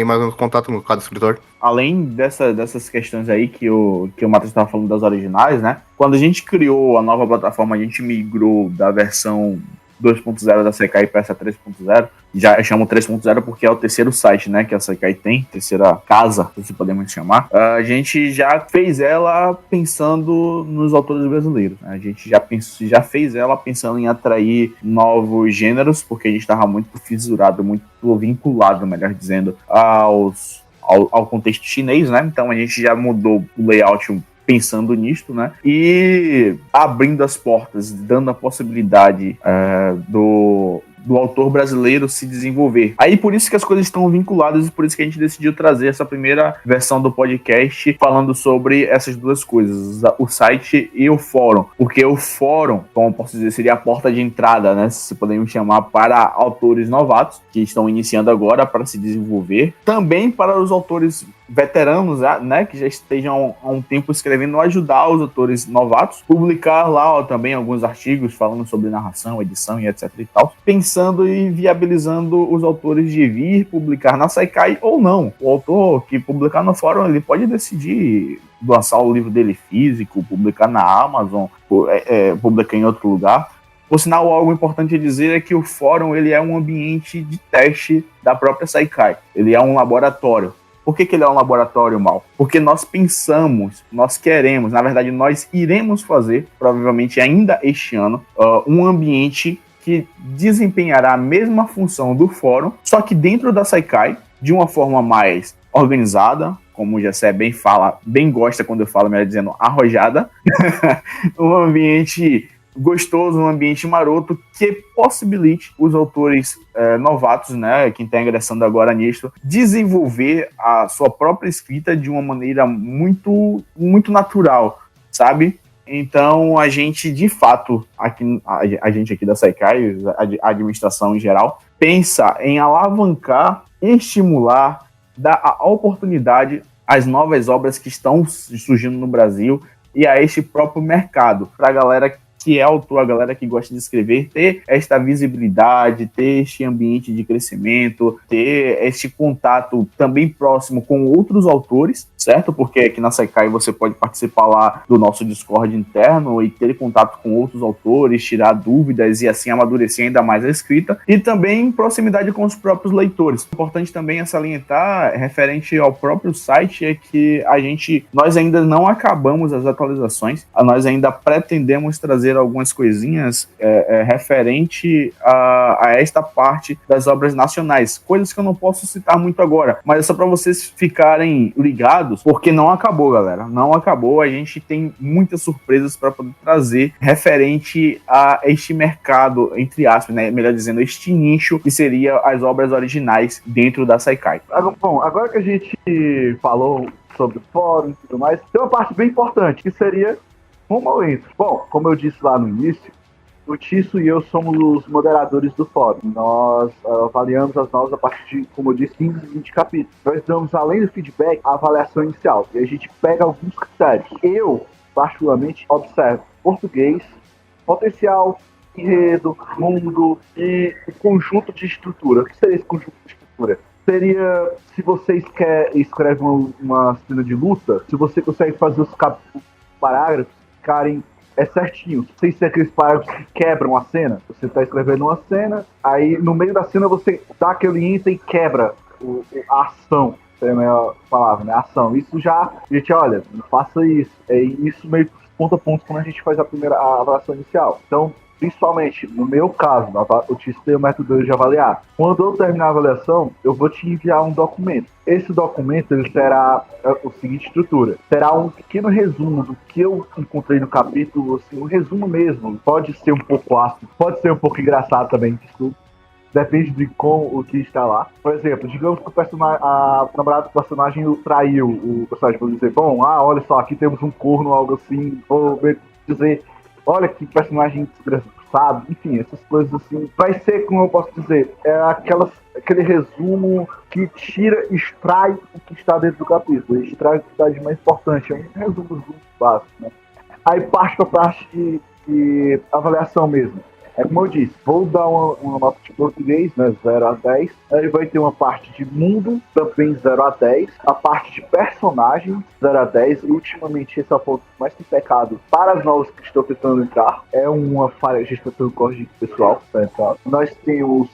mais ou menos contato com cada escritor. Além dessas questões aí que o Matheus estava falando das originais, né? Quando a gente criou a nova plataforma, a gente migrou da versão 2.0 da Sekai para essa 3.0. Já chamam 3.0 porque é o terceiro site, né, que a Sekai tem, terceira casa, se podemos chamar. A gente já fez ela pensando nos autores brasileiros. A gente já fez ela pensando em atrair novos gêneros, porque a gente estava muito fissurado, muito vinculado, melhor dizendo, ao contexto chinês, né? Então a gente já mudou o layout pensando nisto, né? E abrindo as portas, dando a possibilidade do autor brasileiro se desenvolver. Aí por isso que as coisas estão vinculadas e por isso que a gente decidiu trazer essa primeira versão do podcast falando sobre essas duas coisas, o site e o fórum. Porque o fórum, como posso dizer, seria a porta de entrada, né? Se podemos chamar, para autores novatos que estão iniciando agora para se desenvolver. Também para os autores veteranos, né, que já estejam há um tempo escrevendo, ajudar os autores novatos, publicar lá também alguns artigos falando sobre narração, edição e etc e tal, pensando e viabilizando os autores de vir publicar na Sekai ou não. O autor que publicar no fórum, ele pode decidir lançar o livro dele físico, publicar na Amazon, publicar em outro lugar. Por sinal, algo importante a dizer é que o fórum ele é um ambiente de teste da própria Sekai. Ele é um laboratório. Por que ele é um laboratório, Mal? Porque nós pensamos, nós queremos, na verdade nós iremos fazer, provavelmente ainda este ano, um ambiente que desempenhará a mesma função do fórum, só que dentro da Sekai, de uma forma mais organizada, como o Jessé bem gosta quando eu falo, melhor dizendo, arrojada, um ambiente gostoso, um ambiente maroto que possibilite os autores novatos, né, quem está ingressando agora nisso, desenvolver a sua própria escrita de uma maneira muito, muito natural, sabe? Então a gente, de fato, a gente aqui da Sekai, a administração em geral, pensa em alavancar, estimular, dar a oportunidade às novas obras que estão surgindo no Brasil e a este próprio mercado, para a galera que é autor, a galera que gosta de escrever, ter esta visibilidade, ter este ambiente de crescimento, ter este contato também próximo com outros autores, certo? Porque aqui na Sekai você pode participar lá do nosso Discord interno e ter contato com outros autores, tirar dúvidas e assim amadurecer ainda mais a escrita, e também proximidade com os próprios leitores. Importante também é salientar, referente ao próprio site, é que nós ainda não acabamos as atualizações, nós ainda pretendemos trazer algumas coisinhas referente a esta parte das obras nacionais, coisas que eu não posso citar muito agora, mas é só para vocês ficarem ligados, porque não acabou, galera, não acabou. A gente tem muitas surpresas para poder trazer referente a este mercado, entre aspas, né, melhor dizendo, este nicho que seria as obras originais dentro da Sekai. Bom, agora que a gente falou sobre o fórum e tudo mais, tem uma parte bem importante, que seria um momento. Bom, como eu disse lá no início, o Tisso e eu somos os moderadores do fórum. Nós avaliamos as novas a partir de, como eu disse, 15 e 20 capítulos. Nós damos, além do feedback, a avaliação inicial. E a gente pega alguns critérios. Eu, particularmente, observo português, potencial, enredo, mundo e o conjunto de estrutura. O que seria esse conjunto de estrutura? Seria, se você escreve uma cena de luta, se você consegue fazer os parágrafos ficarem certinhos, sem ser aqueles parágrafos que quebram a cena. Você está escrevendo uma cena, aí no meio da cena você dá aquele índice e quebra a ação, é a melhor palavra, né? Ação. Isso já, a gente, olha, não faça isso. É isso meio que ponto a ponto quando a gente faz a avaliação inicial. Então, principalmente, no meu caso, eu te citei o método de avaliar. Quando eu terminar a avaliação, eu vou te enviar um documento. Esse documento ele terá a seguinte estrutura. Terá um pequeno resumo do que eu encontrei no capítulo, assim, um resumo mesmo. Pode ser um pouco ácido, pode ser um pouco engraçado também, desculpa. Depende de como o que está lá. Por exemplo, digamos que a namorada do personagem traiu o personagem. Vou dizer, bom, olha só, aqui temos um corno, algo assim. Vou dizer, olha que personagem desgraçado. Enfim, essas coisas assim. Vai ser, como eu posso dizer, aquele resumo que extrai o que está dentro do capítulo. Extrai o que está de mais importante. É um resumo básico, né? Aí parte para a parte de avaliação mesmo. É como eu disse, vou dar uma nota de português, né, 0 a 10. Aí vai ter uma parte de mundo, também 0 a 10. A parte de personagens, 0 a 10. Ultimamente, esse é o ponto mais pecado para os novos que estão tentando entrar. É uma falha de gestão de pessoal para entrar. Nós temos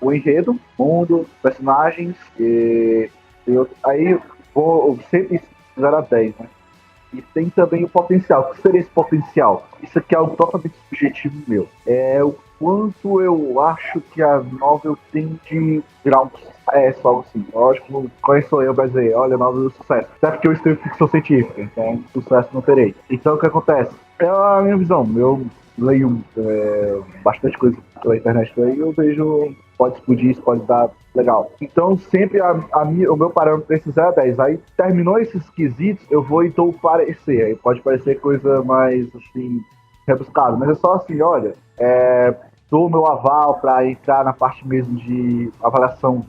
o enredo, mundo, personagens, aí vou sempre 0 a 10, né? E tem também o potencial. O que seria esse potencial? Isso aqui é algo totalmente subjetivo meu. É o quanto eu acho que a novel tem de grau de sucesso, algo assim. Lógico, qual sou eu pra dizer, olha, a novel do sucesso. Até porque eu escrevo ficção científica, então sucesso não terei. Então o que acontece? É a minha visão. Eu leio bastante coisa pela internet aí, eu vejo, pode explodir, isso pode dar legal. Então sempre o meu parâmetro é esse 0 a 10. Aí terminou esses quesitos, eu vou e dou o parecer. Aí pode parecer coisa mais assim, rebuscada, mas é só assim, olha, dou o meu aval para entrar na parte mesmo de avaliação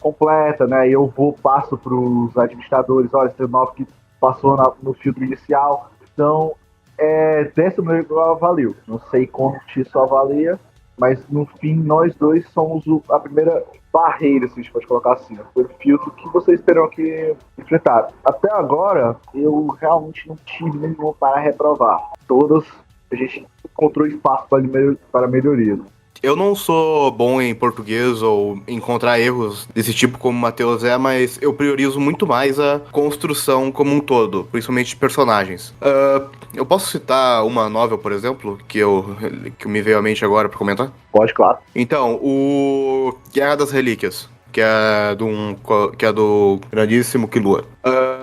completa, né? E eu passo para os administradores, olha, esse novo que passou no filtro inicial. Então, dessa maneira eu avalio. Não sei como isso avalia, mas no fim nós dois somos a primeira barreira, se a gente pode colocar assim, foi o filtro que vocês terão que enfrentar. Até agora, eu realmente não tive nenhuma para reprovar. Todas a gente encontrou espaço para melhoria. Eu não sou bom em português ou encontrar erros desse tipo como o Matheus é, mas eu priorizo muito mais a construção como um todo, principalmente de personagens. Eu posso citar uma novel, por exemplo, que me veio à mente agora pra comentar? Pode, claro. Então, o Guerra das Relíquias, que é do grandíssimo Killua.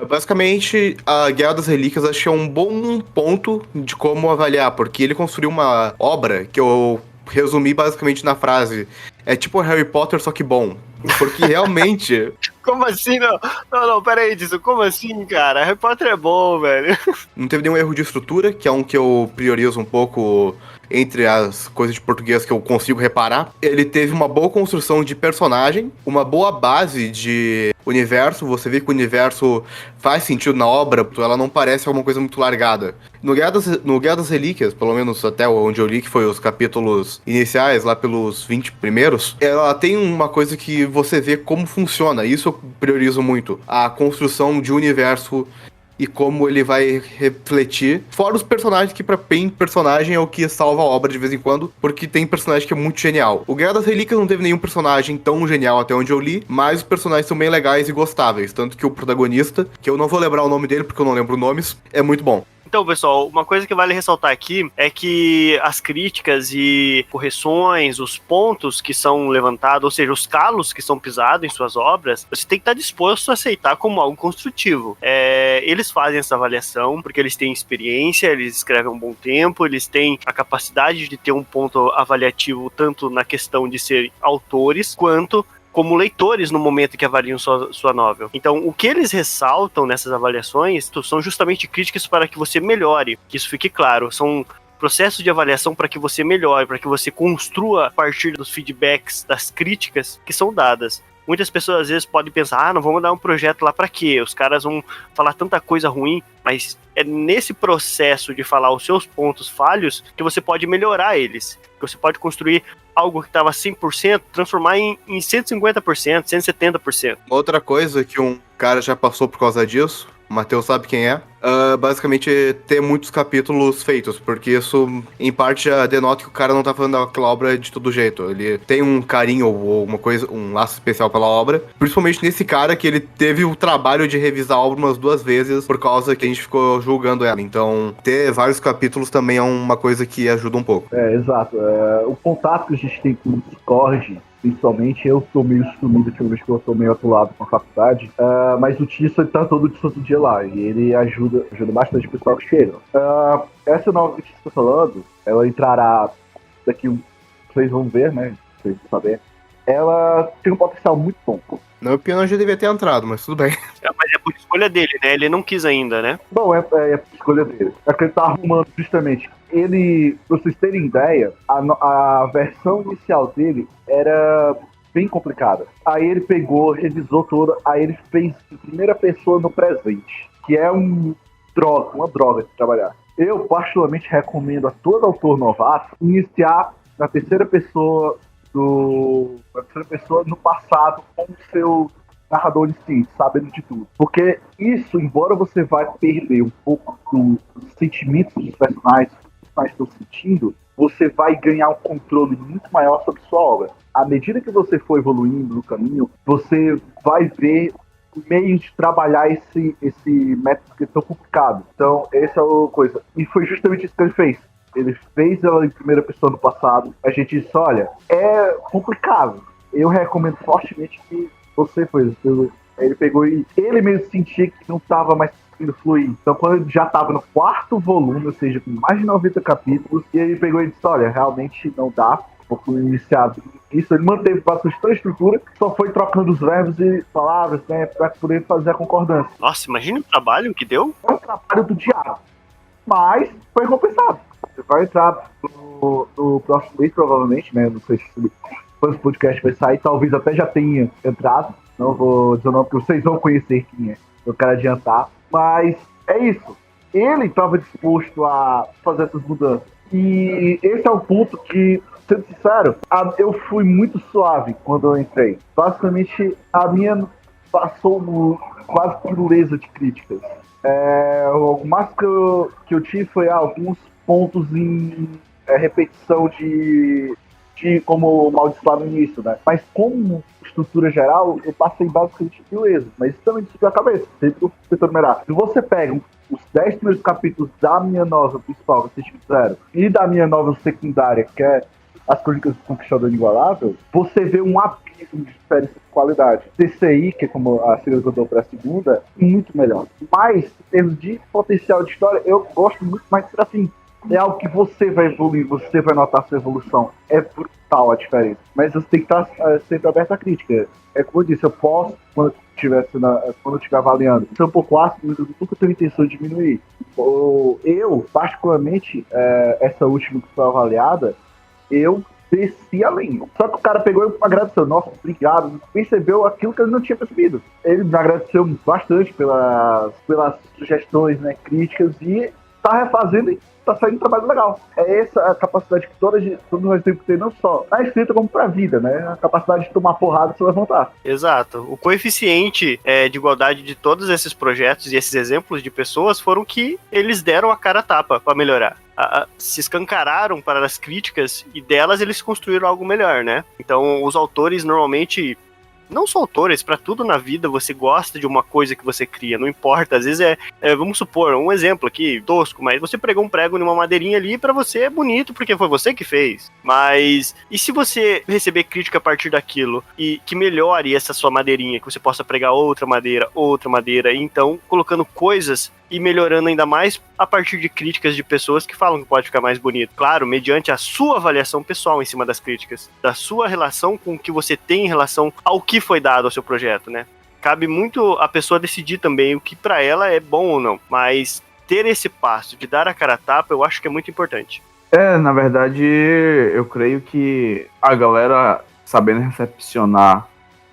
Basicamente, a Guerra das Relíquias acho que é um bom ponto de como avaliar, porque ele construiu uma obra que eu resumi basicamente na frase: é tipo Harry Potter, só que bom. Porque realmente... Como assim? Não, pera aí, disso. Como assim, cara? Harry Potter é bom, velho. Não teve nenhum erro de estrutura, que é um que eu priorizo um pouco entre as coisas de português que eu consigo reparar. Ele teve uma boa construção de personagem, uma boa base de universo. Você vê que o universo faz sentido na obra, ela não parece alguma coisa muito largada. No Guerra das Relíquias, pelo menos até onde eu li, que foi os capítulos iniciais, lá pelos 20 primeiros, ela tem uma coisa que você vê como funciona. Isso eu priorizo muito. A construção de universo e como ele vai refletir. Fora os personagens, que pra bem personagem é o que salva a obra de vez em quando, porque tem personagem que é muito genial. O Guerra das Relíquias não teve nenhum personagem tão genial até onde eu li, mas os personagens são bem legais e gostáveis. Tanto que o protagonista, que eu não vou lembrar o nome dele porque eu não lembro nomes, é muito bom. Então, pessoal, uma coisa que vale ressaltar aqui é que as críticas e correções, os pontos que são levantados, ou seja, os calos que são pisados em suas obras, você tem que estar disposto a aceitar como algo construtivo. Eles fazem essa avaliação porque eles têm experiência, eles escrevem um bom tempo, eles têm a capacidade de ter um ponto avaliativo tanto na questão de ser autores, quanto como leitores no momento que avaliam sua novel. Então, o que eles ressaltam nessas avaliações são justamente críticas para que você melhore, que isso fique claro. São processos de avaliação para que você melhore, para que você construa a partir dos feedbacks, das críticas que são dadas. Muitas pessoas às vezes podem pensar, não vamos dar um projeto lá pra quê? Os caras vão falar tanta coisa ruim, mas é nesse processo de falar os seus pontos falhos que você pode melhorar eles. Que você pode construir algo que estava 100%, transformar em 150%, 170%. Outra coisa que um cara já passou por causa disso, o Matheus sabe quem é, basicamente ter muitos capítulos feitos, porque isso em parte já denota que o cara não tá fazendo aquela obra de todo jeito. Ele tem um carinho ou uma coisa, um laço especial pela obra, principalmente nesse cara que ele teve o trabalho de revisar a obra umas 2 vezes por causa que a gente ficou julgando ela. Então, ter vários capítulos também é uma coisa que ajuda um pouco. Exato. O contato que a gente tem com o Discord, principalmente, eu tô meio sumido, ultimamente, que eu tô meio atolado com a faculdade, mas o Tício, ele tá todo dia lá, e ele ajuda bastante o pessoal que chega. Essa nova que o Tício tá falando, ela entrará daqui, vocês vão ver, né, vocês vão saber, ela tem um potencial muito bom. Na minha opinião, já devia ter entrado, mas tudo bem. Mas é por escolha dele, né? Ele não quis ainda, né? Bom, é por escolha dele. É que ele tá arrumando justamente. Ele, pra vocês terem ideia, a versão inicial dele era bem complicada. Aí ele pegou, revisou toda, aí ele fez em primeira pessoa no presente, que é uma droga de trabalhar. Eu particularmente recomendo a todo autor novato iniciar na terceira pessoa no passado com o seu narrador instinto, sabendo de tudo. Porque isso, embora você vai perder um pouco dos sentimentos dos personagens, que os personagens estão sentindo, você vai ganhar um controle muito maior sobre sua obra. À medida que você for evoluindo no caminho, você vai ver meios de trabalhar esse método que é tão complicado. Então, essa é a coisa. E foi justamente isso que ele fez. Ele fez ela em primeira pessoa no passado. A gente disse, olha, é complicado. Eu recomendo fortemente que você fez. Ele pegou e ele mesmo sentia que não estava mais conseguindo fluir. Então, quando ele já estava no 4º volume, ou seja, com mais de 90 capítulos, e ele pegou e disse, olha, realmente não dá. Pouco iniciado isso, ele manteve bastante toda a estrutura, só foi trocando os verbos e palavras, né, para poder fazer a concordância. Nossa, imagina o trabalho que deu. É um trabalho do diabo, mas foi compensado. Você vai entrar no próximo mês, provavelmente, né, não sei se quando o podcast vai sair, talvez até já tenha entrado, não vou dizer o nome, porque vocês vão conhecer quem é, eu quero adiantar, mas é isso. Ele estava disposto a fazer essas mudanças, e esse é um ponto que, sendo sincero, eu fui muito suave quando eu entrei. Basicamente, a minha passou quase por pureza de críticas. O máximo que eu tive foi alguns pontos em repetição de como maldiçoar no início, né? Mas como estrutura geral, eu passei basicamente pureza. Mas isso também subiu a cabeça, sempre tentando melhorar. Se você pega os 10 primeiros capítulos da minha novela principal, que vocês fizeram, e da minha novela secundária, que é As Crônicas do Conquistador Inigualável, você vê um abismo de diferença de qualidade. TCI, que é como a segunda que eu dou para a segunda, muito melhor. Mas, em termos de potencial de história, eu gosto muito mais de Serafim. É algo que você vai evoluir, você vai notar a sua evolução. É brutal a diferença. Mas você tem que estar sempre aberto à crítica. É como eu disse, eu posso, quando eu estiver avaliando, ser um pouco ácido, mas eu nunca tenho intenção de diminuir. Eu, particularmente, essa última que foi avaliada, eu desci além. Só que o cara pegou e me agradeceu. Nossa, obrigado. Percebeu aquilo que ele não tinha percebido. Ele me agradeceu bastante pelas sugestões, né, críticas, e tá refazendo e tá saindo um trabalho legal. É essa a capacidade que todos nós temos que ter, não só na escrita como pra vida, né? A capacidade de tomar porrada e se levantar. Exato. O coeficiente de igualdade de todos esses projetos e esses exemplos de pessoas foram que eles deram a cara a tapa pra melhorar. Se escancararam para as críticas e delas eles construíram algo melhor, né? Então os autores normalmente, não só autores, para tudo na vida você gosta de uma coisa que você cria, não importa, às vezes vamos supor, um exemplo aqui, tosco, mas você pregou um prego numa madeirinha ali, para você é bonito porque foi você que fez, mas e se você receber crítica a partir daquilo e que melhore essa sua madeirinha, que você possa pregar outra madeira, e então colocando coisas e melhorando ainda mais a partir de críticas de pessoas que falam que pode ficar mais bonito. Claro, mediante a sua avaliação pessoal em cima das críticas, da sua relação com o que você tem em relação ao que foi dado ao seu projeto, né? Cabe muito a pessoa decidir também o que pra ela é bom ou não, mas ter esse passo de dar a cara a tapa, eu acho que é muito importante. Na verdade, eu creio que a galera, sabendo recepcionar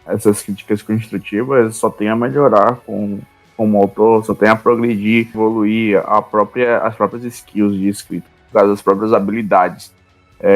essas críticas construtivas, só tem a melhorar como autor, só tem a progredir, evoluir as próprias skills de escrita, as próprias habilidades.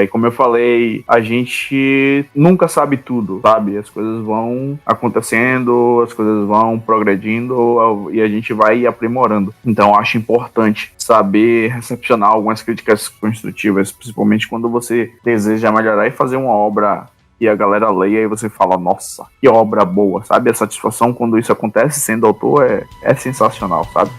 Como eu falei, a gente nunca sabe tudo, sabe? As coisas vão acontecendo, as coisas vão progredindo e a gente vai aprimorando. Então, acho importante saber recepcionar algumas críticas construtivas, principalmente quando você deseja melhorar e fazer uma obra e a galera leia e você fala, nossa, que obra boa, sabe? A satisfação quando isso acontece sendo autor é sensacional, sabe?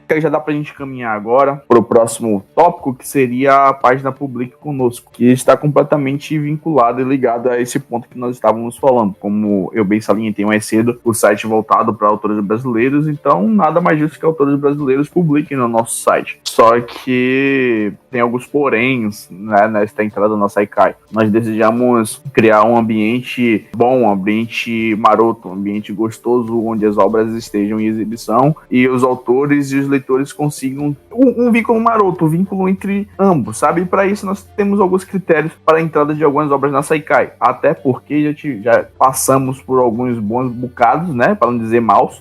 Que já dá pra gente caminhar agora pro próximo tópico, que seria a página Publique Conosco, que está completamente vinculada e ligada a esse ponto que nós estávamos falando. Como eu bem salientei mais cedo, o site voltado para autores brasileiros, então nada mais justo que autores brasileiros publiquem no nosso site. Só que tem alguns poréns, né, nesta entrada da nossa ICAI. Nós desejamos criar um ambiente bom, um ambiente maroto, um ambiente gostoso, onde as obras estejam em exibição e os autores e os leitores leitores consigam um vínculo maroto, um vínculo entre ambos, sabe? E para isso nós temos alguns critérios para a entrada de algumas obras na Saikai, até porque já passamos por alguns bons bocados, né, para não dizer maus,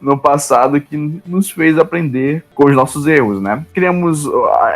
no passado, que nos fez aprender com os nossos erros, né? Criamos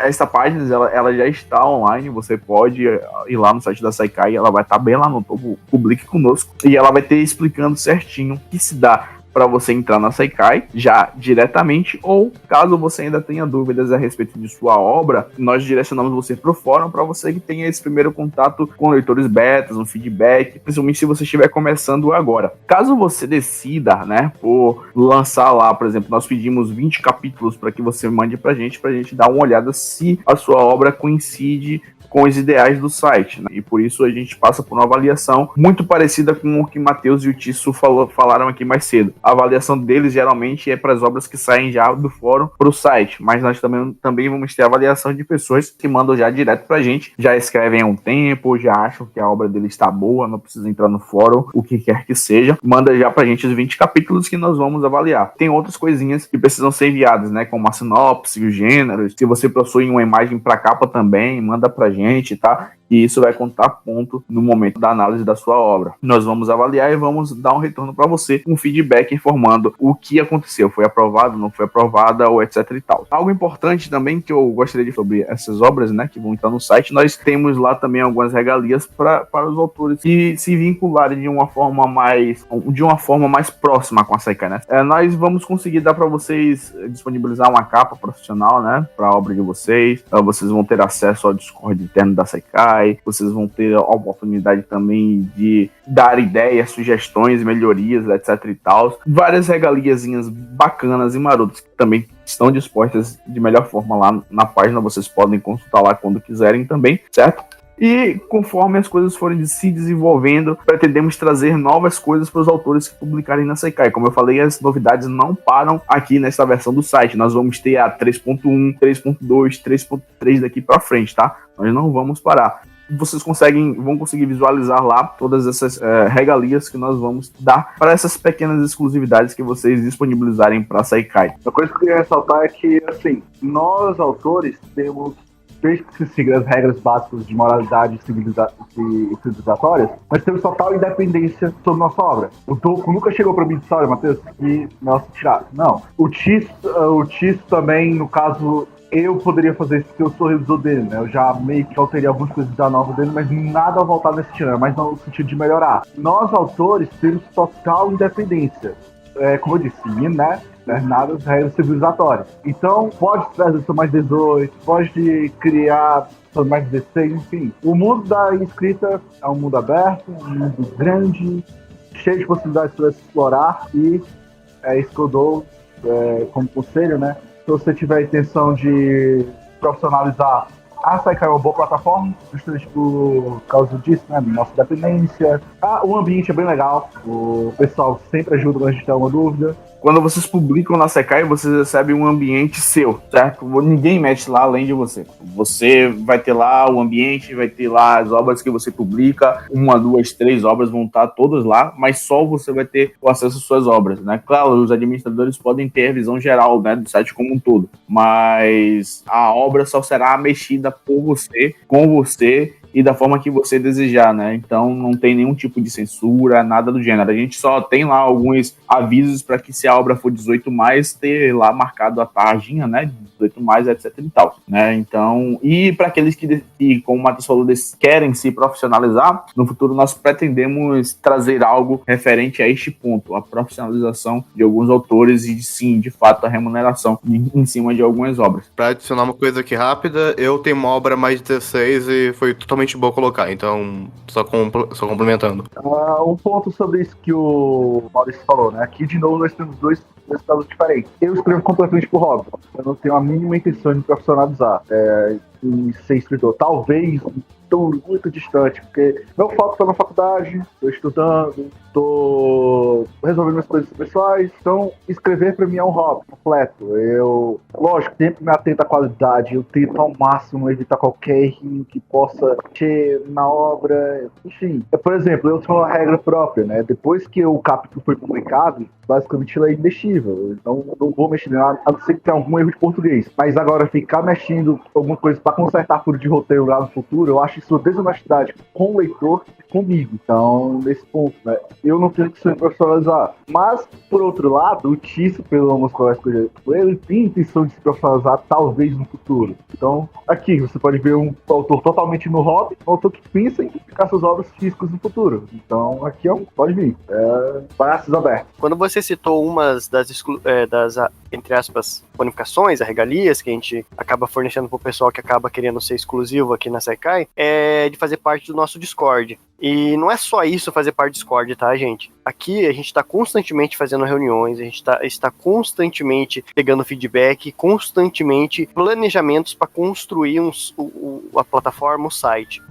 essa página, ela já está online, você pode ir lá no site da Saikai, ela vai estar bem lá no topo, publique conosco, e ela vai ter explicando certinho o que se dá para você entrar na Saikai já diretamente, ou caso você ainda tenha dúvidas a respeito de sua obra, nós direcionamos você para o fórum para você que tenha esse primeiro contato com leitores betas, um feedback, principalmente se você estiver começando agora. Caso você decida, né, por lançar lá, por exemplo, nós pedimos 20 capítulos para que você mande para a gente dar uma olhada se a sua obra coincide com os ideais do site, né? E por isso a gente passa por uma avaliação muito parecida com o que Matheus e o Tisso falaram aqui mais cedo. A avaliação deles geralmente é para as obras que saem já do fórum para o site, mas nós também vamos ter avaliação de pessoas que mandam já direto para a gente, já escrevem há um tempo, já acham que a obra dele está boa, não precisa entrar no fórum, o que quer que seja, manda já para a gente os 20 capítulos que nós vamos avaliar. Tem outras coisinhas que precisam ser enviadas, né, como a sinopse, os gêneros, se você possui uma imagem para capa também, manda para gente, tá? E isso vai contar ponto no momento da análise da sua obra. Nós vamos avaliar e vamos dar um retorno para você, um feedback informando o que aconteceu, foi aprovado, não foi aprovada, ou etc e tal. Algo importante também que eu gostaria de sobre essas obras, né, que vão estar no site, nós temos lá também algumas regalias para os autores se vincularem de uma forma mais próxima com a Saikai, né? Nós vamos conseguir dar para vocês disponibilizar uma capa profissional, né, para a obra de vocês. Vocês vão ter acesso ao Discord interno da Saikai. Vocês vão ter a oportunidade também de dar ideias, sugestões, melhorias, etc e tal. Várias regaliazinhas bacanas e marotas que também estão dispostas de melhor forma lá na página. Vocês podem consultar lá quando quiserem também, certo? E conforme as coisas forem se desenvolvendo, pretendemos trazer novas coisas para os autores que publicarem na Saikai. Como eu falei, as novidades não param aqui nessa versão do site. Nós vamos ter a 3.1, 3.2, 3.3 daqui para frente, tá? Nós não vamos parar. Vocês vão conseguir visualizar lá todas essas regalias que nós vamos dar para essas pequenas exclusividades que vocês disponibilizarem para a Saikai. Uma coisa que eu queria ressaltar é que, assim, nós, autores, temos, desde que se siga as regras básicas de moralidade e civilizatórias, nós temos total independência sobre nossa obra. O Toco nunca chegou para mim e disse: olha, Matheus, que nossa tirada. Não. O Tisso também, no caso, eu poderia fazer isso porque eu sou revisor dele, né? Eu já meio que alterei algumas coisas da nova dele, mas nada a voltar nesse sentido, mas no sentido de melhorar. Nós, autores, temos total independência. Como eu disse, né? Nada das regras civilizatórias. Então, pode trazer só mais 18, pode criar só mais 16, enfim. O mundo da escrita é um mundo aberto, um mundo grande, cheio de possibilidades para se explorar, e é isso que eu dou como conselho, né? Se você tiver a intenção de profissionalizar, a Saikai é uma boa plataforma, justamente por causa disso, né? Nossa dependência. O ambiente é bem legal, o pessoal sempre ajuda quando a gente tem alguma dúvida. Quando vocês publicam na Saikai, vocês recebem um ambiente seu, certo? Ninguém mexe lá além de você. Você vai ter lá o ambiente, vai ter lá as obras que você publica, 1, 2, 3 obras vão estar todas lá, mas só você vai ter o acesso às suas obras, né? Claro, os administradores podem ter a visão geral, né, do site como um todo, mas a obra só será mexida por você, com você, e da forma que você desejar, né? Então não tem nenhum tipo de censura, nada do gênero. A gente só tem lá alguns avisos para que, se a obra for 18+, ter lá marcado a tarjinha, né? 18+, etc e tal, né? Então, e para aqueles que, como o Matheus falou, querem se profissionalizar, no futuro nós pretendemos trazer algo referente a este ponto, a profissionalização de alguns autores e, sim, de fato, a remuneração em cima de algumas obras. Pra adicionar uma coisa aqui rápida, eu tenho uma obra mais 16 e foi totalmente bom colocar, então só complementando. Um ponto sobre isso que o Maurício falou, né? Aqui, de novo, nós temos dois casos diferentes. Eu escrevo completamente por hobby. Eu não tenho a mínima intenção de profissionalizar. em ser escritor. Talvez estou muito distante, porque meu foco está na faculdade, estou estudando, estou resolvendo minhas coisas pessoais, então escrever para mim é um hobby completo. Eu, lógico, sempre me atento à qualidade, eu tento ao máximo evitar qualquer erro que possa ter na obra, enfim. Por exemplo, eu tenho uma regra própria, né? Depois que o capítulo foi publicado, basicamente ele é indexível, então não vou mexer nada, a não ser que tenha algum erro de português. Mas agora ficar mexendo alguma coisa para consertar furo de roteiro lá no futuro, eu acho isso uma desonestidade com o leitor e comigo. Então, nesse ponto, né, eu não tenho que se profissionalizar. Mas, por outro lado, o Tício, pelo menos ele tem intenção de se profissionalizar, talvez no futuro. Então, aqui você pode ver um autor totalmente no hobby, um autor que pensa em publicar suas obras físicas no futuro. Então, aqui pode vir. Braços abertos. Quando você citou umas das entre aspas, bonificações, regalias que a gente acaba fornecendo pro pessoal que acaba querendo ser exclusivo aqui na Saikai, é de fazer parte do nosso Discord. E não é só isso fazer parte do Discord, tá, gente? Aqui a gente está constantemente fazendo reuniões, a gente está constantemente pegando feedback, constantemente planejamentos para construir a plataforma, o site.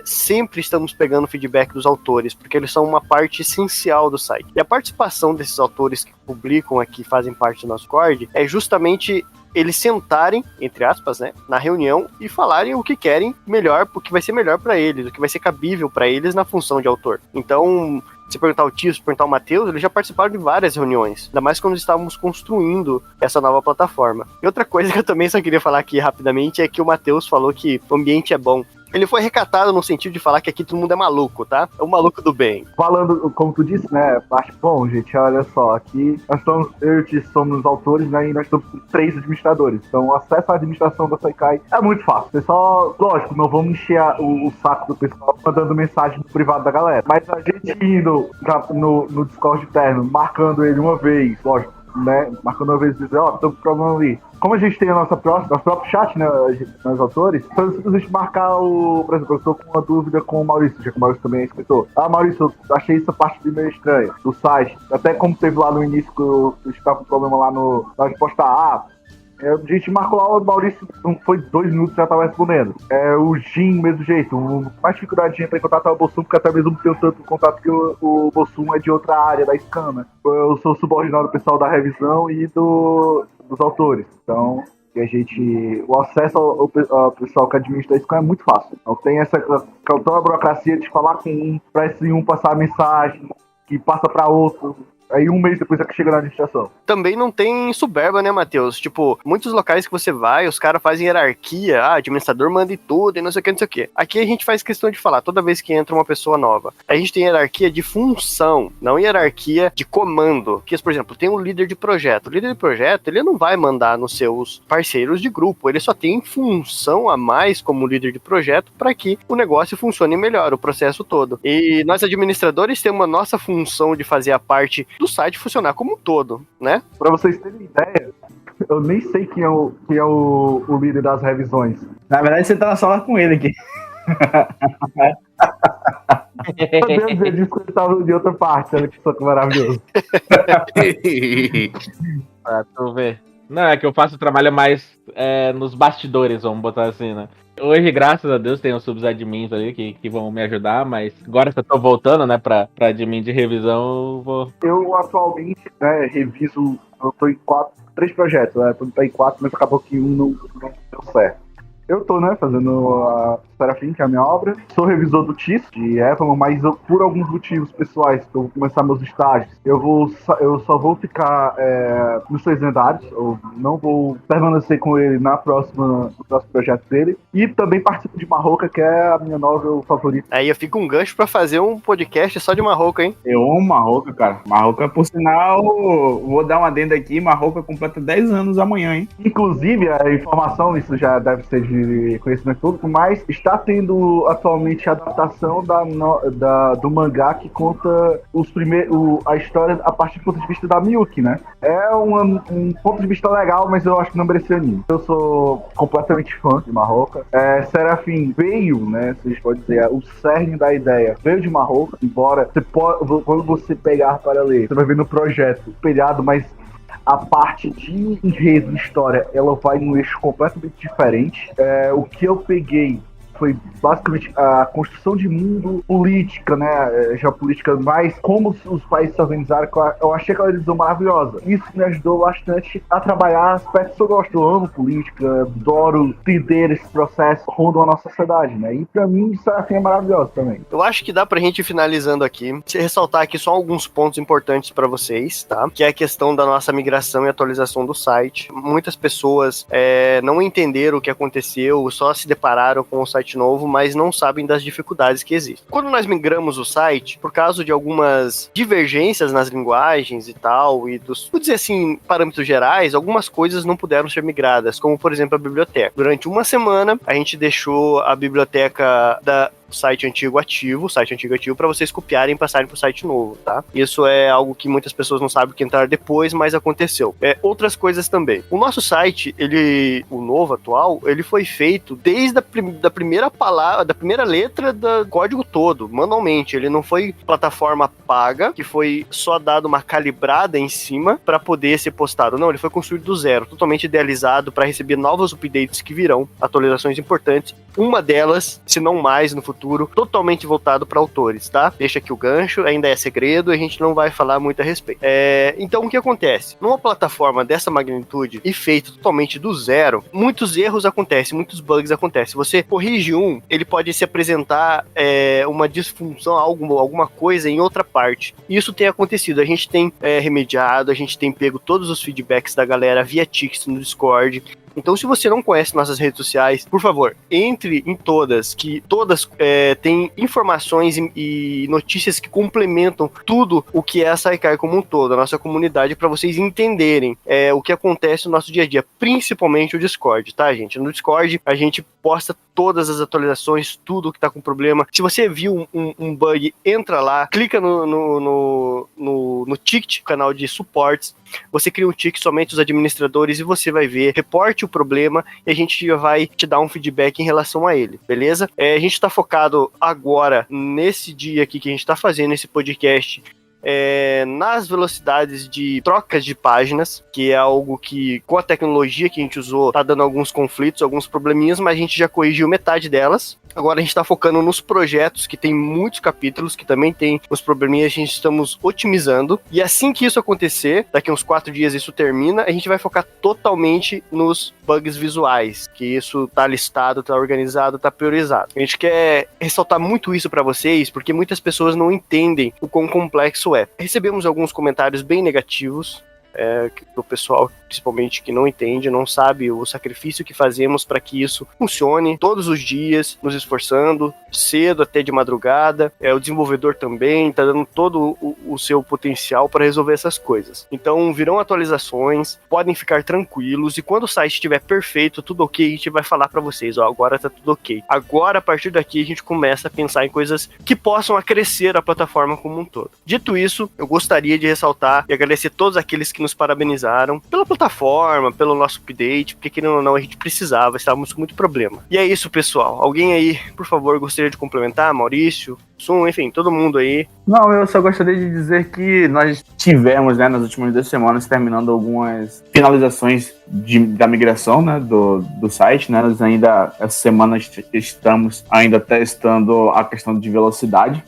Sempre estamos pegando feedback dos autores, porque eles são uma parte essencial do site. E a participação desses autores que publicam aqui, fazem parte do nosso Discord, é justamente eles sentarem, entre aspas, né, na reunião e falarem o que querem melhor, o que vai ser melhor para eles, o que vai ser cabível para eles na função de autor. Então, se perguntar o Tio, se perguntar o Matheus, eles já participaram de várias reuniões, ainda mais quando estávamos construindo essa nova plataforma. E outra coisa que eu também só queria falar aqui rapidamente é que o Matheus falou que o ambiente é bom. Ele foi recatado no sentido de falar que aqui todo mundo é maluco, tá? É o maluco do bem. Falando, como tu disse, né? Bom, gente, olha só, aqui eu e o Tio somos autores, né? E nós estamos com 3 administradores. Então, o acesso à administração da Saikai é muito fácil. Pessoal, lógico, não vamos encher o saco do pessoal mandando mensagem no privado da galera. Mas a gente indo no Discord interno, marcando ele uma vez, lógico, né? Marcando uma vez e dizer, tô com problema ali. Como a gente tem nosso próprio chat, né, nós autores, então simplesmente marcar por exemplo, eu estou com uma dúvida com o Maurício, já que o Maurício também é escritor. Maurício, eu achei essa parte meio estranha, do site, até como teve lá no início que eu estava com problema lá na resposta A, a gente marcou lá, o Maurício, não foi 2 minutos, já estava respondendo. O Jim, mesmo jeito, mais dificuldade de entrar em contato é o Bossum, porque até mesmo não tenho tanto contato que o Bossum é de outra área da Scan, né? Eu sou subordinado do pessoal da revisão e dos autores. Então, o acesso ao pessoal que administra isso é muito fácil. Não tem toda a burocracia de falar com um, para esse um passar a mensagem, que passa para outro. Aí 1 mês depois é que chega na administração. Também não tem soberba, né, Matheus? Tipo, muitos locais que você vai, os caras fazem hierarquia, administrador manda em tudo e não sei o que, não sei o que. Aqui a gente faz questão de falar, toda vez que entra uma pessoa nova, a gente tem hierarquia de função, não hierarquia de comando. Que, por exemplo, tem um líder de projeto. O líder de projeto, ele não vai mandar nos seus parceiros de grupo, ele só tem função a mais como líder de projeto para que o negócio funcione melhor, o processo todo. E nós administradores temos a nossa função de fazer a parte do site funcionar como um todo, né? Pra vocês terem ideia, eu nem sei quem é o líder das revisões. Na verdade, você tá na sala com ele aqui. Meu Deus, ele disse que ele tava de outra parte, olha que soco maravilhoso. Pra tu ver. Não, é que eu faço trabalho mais nos bastidores, vamos botar assim, né? Hoje, graças a Deus, tem os subadmins ali que vão me ajudar, mas agora que eu tô voltando, né, pra admin de revisão, eu vou... Eu, atualmente, né, reviso, eu tô em 3 projetos, né, tô em 4, mas acabou que um não deu certo. Eu tô, né, fazendo a Serafim, que é a minha obra. Sou revisor do TIS, de Éfamo, mas por alguns motivos pessoais, que eu vou começar meus estágios, eu só vou ficar nos 6 lendários, eu não vou permanecer com ele no próximo projeto dele. E também participo de Marroca, que é a minha novel favorita. Aí eu fico um gancho pra fazer um podcast só de Marroca, hein? Eu amo Marroca, cara. Marroca, por sinal, vou dar uma adenda aqui, Marroca completa 10 anos amanhã, hein? Inclusive, a informação, isso já deve ser de conhecimento público, mas está tendo atualmente a adaptação do mangá que conta a história a partir do ponto de vista da Miyuki, né? É um ponto de vista legal, mas eu acho que não merecia anime. Eu sou completamente fã de Marroca. Serafim veio, né? Vocês podem dizer, o cerne da ideia veio de Marroca, embora quando você pegar para ler, você vai ver no projeto espelhado, mas a parte de enredo e história, ela vai num eixo completamente diferente. O que eu peguei foi basicamente a construção de mundo, política, né, geopolítica, mais como os países se organizaram. Eu achei aquela visão maravilhosa. Isso me ajudou bastante a trabalhar aspectos que eu gosto. Eu amo política, adoro entender esse processo rumo à nossa sociedade, né, e pra mim isso assim, é maravilhoso também. Eu acho que dá pra gente ir finalizando aqui, ressaltar aqui só alguns pontos importantes pra vocês, tá? Que é a questão da nossa migração e atualização do site. Muitas pessoas não entenderam o que aconteceu, só se depararam com o site novo, mas não sabem das dificuldades que existem. Quando nós migramos o site, por causa de algumas divergências nas linguagens e tal, e dos, vou dizer assim, parâmetros gerais, algumas coisas não puderam ser migradas, como por exemplo a biblioteca. Durante uma semana, a gente deixou a biblioteca da site antigo ativo, para vocês copiarem e passarem pro site novo, tá? Isso é algo que muitas pessoas não sabem que entraram depois, mas aconteceu. Outras coisas também. O nosso site, o novo, atual, ele foi feito desde da primeira palavra, da primeira letra do código todo, manualmente. Ele não foi plataforma paga, que foi só dado uma calibrada em cima para poder ser postado. Não, ele foi construído do zero, totalmente idealizado para receber novos updates que virão, atualizações importantes. Uma delas, se não mais no futuro, totalmente voltado para autores, tá? Deixa aqui o gancho, ainda é segredo, a gente não vai falar muito a respeito. Então, o que acontece? Numa plataforma dessa magnitude e feito totalmente do zero, muitos erros acontecem, muitos bugs acontecem. Você corrige um, ele pode se apresentar uma disfunção, alguma coisa em outra parte. Isso tem acontecido, a gente tem remediado, a gente tem pego todos os feedbacks da galera via Tix no Discord. Então, se você não conhece nossas redes sociais, por favor, entre em todas, que todas têm informações e notícias que complementam tudo o que é a Saikai como um todo, a nossa comunidade, para vocês entenderem o que acontece no nosso dia a dia, principalmente o Discord, tá, gente? No Discord, a gente posta todas as atualizações, tudo que tá com problema. Se você viu um bug, entra lá, clica no ticket, canal de suportes, você cria um ticket, somente os administradores, e você vai ver, reporte o problema e a gente vai te dar um feedback em relação a ele, beleza? A gente tá focado agora, nesse dia aqui que a gente tá fazendo esse podcast, nas velocidades de trocas de páginas, que é algo que, com a tecnologia que a gente usou, tá dando alguns conflitos, alguns probleminhas, mas a gente já corrigiu metade delas. Agora a gente tá focando nos projetos, que tem muitos capítulos, que também tem os probleminhas, a gente estamos otimizando. E assim que isso acontecer, daqui uns 4 dias isso termina, a gente vai focar totalmente nos bugs visuais, que isso tá listado, tá organizado, tá priorizado. A gente quer ressaltar muito isso para vocês, porque muitas pessoas não entendem o quão complexo é. Recebemos alguns comentários bem negativos, do pessoal, principalmente, que não entende, não sabe o sacrifício que fazemos para que isso funcione todos os dias, nos esforçando, cedo até de madrugada. O desenvolvedor também está dando todo o seu potencial para resolver essas coisas. Então, virão atualizações, podem ficar tranquilos, e quando o site estiver perfeito, tudo ok, a gente vai falar para vocês, agora tá tudo ok. Agora, a partir daqui, a gente começa a pensar em coisas que possam acrescer a plataforma como um todo. Dito isso, eu gostaria de ressaltar e agradecer todos aqueles que nos parabenizaram pela plataforma, pelo nosso update, porque querendo ou não, a gente precisava, estávamos com muito problema. E é isso, pessoal. Alguém aí, por favor, gostaria de complementar? Maurício, Sum, enfim, todo mundo aí. Não, eu só gostaria de dizer que nós tivemos, né, nas últimas 2 semanas, terminando algumas finalizações da migração, né, do site, né. Nós ainda, essa semana, estamos ainda testando a questão de velocidade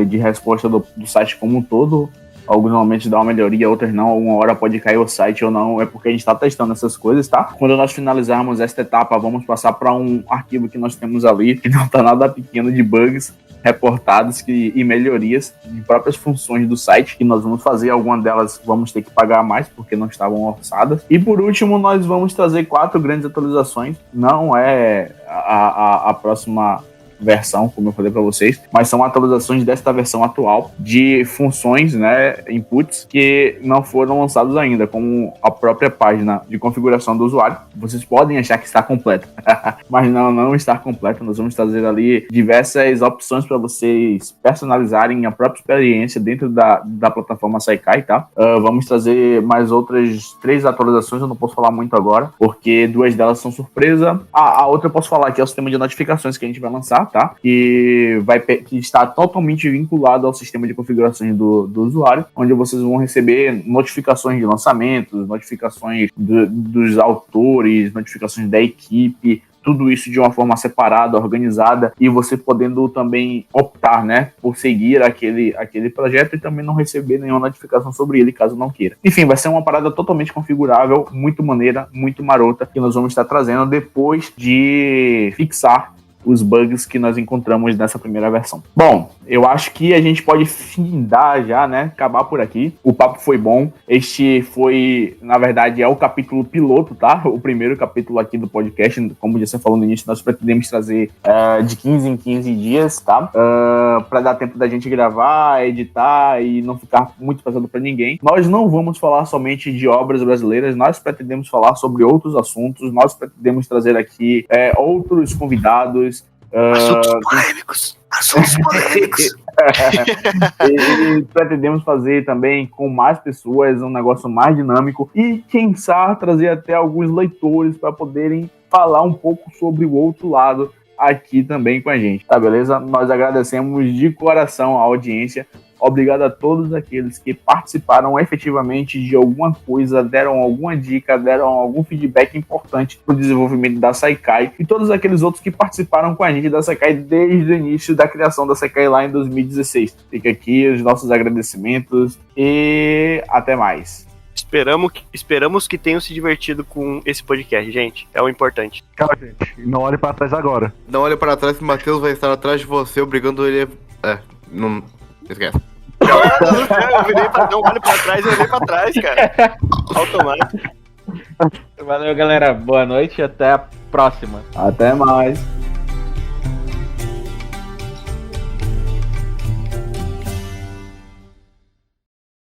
e de resposta do site como um todo. Alguns momentos dá uma melhoria, outras não. Uma hora pode cair o site ou não, é porque a gente está testando essas coisas, tá? Quando nós finalizarmos esta etapa, vamos passar para um arquivo que nós temos ali, que não está nada pequeno, de bugs reportados e melhorias de próprias funções do site, que nós vamos fazer. Algumas delas vamos ter que pagar mais, porque não estavam orçadas. E por último, nós vamos trazer 4 grandes atualizações. Não é a próxima versão, como eu falei para vocês, mas são atualizações desta versão atual de funções, né, inputs que não foram lançados ainda, como a própria página de configuração do usuário. Vocês podem achar que está completa, mas não está completa. Nós vamos trazer ali diversas opções para vocês personalizarem a própria experiência dentro da plataforma Saikai, tá? Vamos trazer mais outras 3 atualizações, eu não posso falar muito agora, porque 2 delas são surpresa. A outra eu posso falar, que é o sistema de notificações que a gente vai lançar. tá? Que está totalmente vinculado ao sistema de configurações do usuário, onde vocês vão receber notificações de lançamentos, notificações dos autores, notificações da equipe, tudo isso de uma forma separada, organizada, e você podendo também optar, né, por seguir aquele projeto e também não receber nenhuma notificação sobre ele, caso não queira. Enfim, vai ser uma parada totalmente configurável, muito maneira, muito marota, que nós vamos estar trazendo depois de fixar os bugs que nós encontramos nessa primeira versão. Bom, eu acho que a gente pode findar já, né? Acabar por aqui. O papo foi bom. Este foi, na verdade, é o capítulo piloto, tá? O primeiro capítulo aqui do podcast. Como você falou no início, nós pretendemos trazer de 15 em 15 dias, tá? Para dar tempo da gente gravar, editar e não ficar muito pesado para ninguém. Nós não vamos falar somente de obras brasileiras, nós pretendemos falar sobre outros assuntos, nós pretendemos trazer aqui outros convidados, Assuntos polêmicos. Assuntos polêmicos. E pretendemos fazer também com mais pessoas um negócio mais dinâmico e, quem sabe, trazer até alguns leitores para poderem falar um pouco sobre o outro lado aqui também com a gente, tá beleza? Nós agradecemos de coração a audiência. Obrigado a todos aqueles que participaram efetivamente de alguma coisa, deram alguma dica, deram algum feedback importante para o desenvolvimento da Saikai, e todos aqueles outros que participaram com a gente da Saikai desde o início da criação da Saikai lá em 2016. Fica aqui os nossos agradecimentos e até mais. Esperamos que tenham se divertido com esse podcast, gente. É o importante. Tchau, gente. Não olhe pra trás agora. Não olhe para trás que o Matheus vai estar atrás de você, obrigando ele a... não... Esquece. Eu virei não olho pra trás, eu olhei pra trás, cara. Automático. Valeu, galera. Boa noite e até a próxima. Até mais.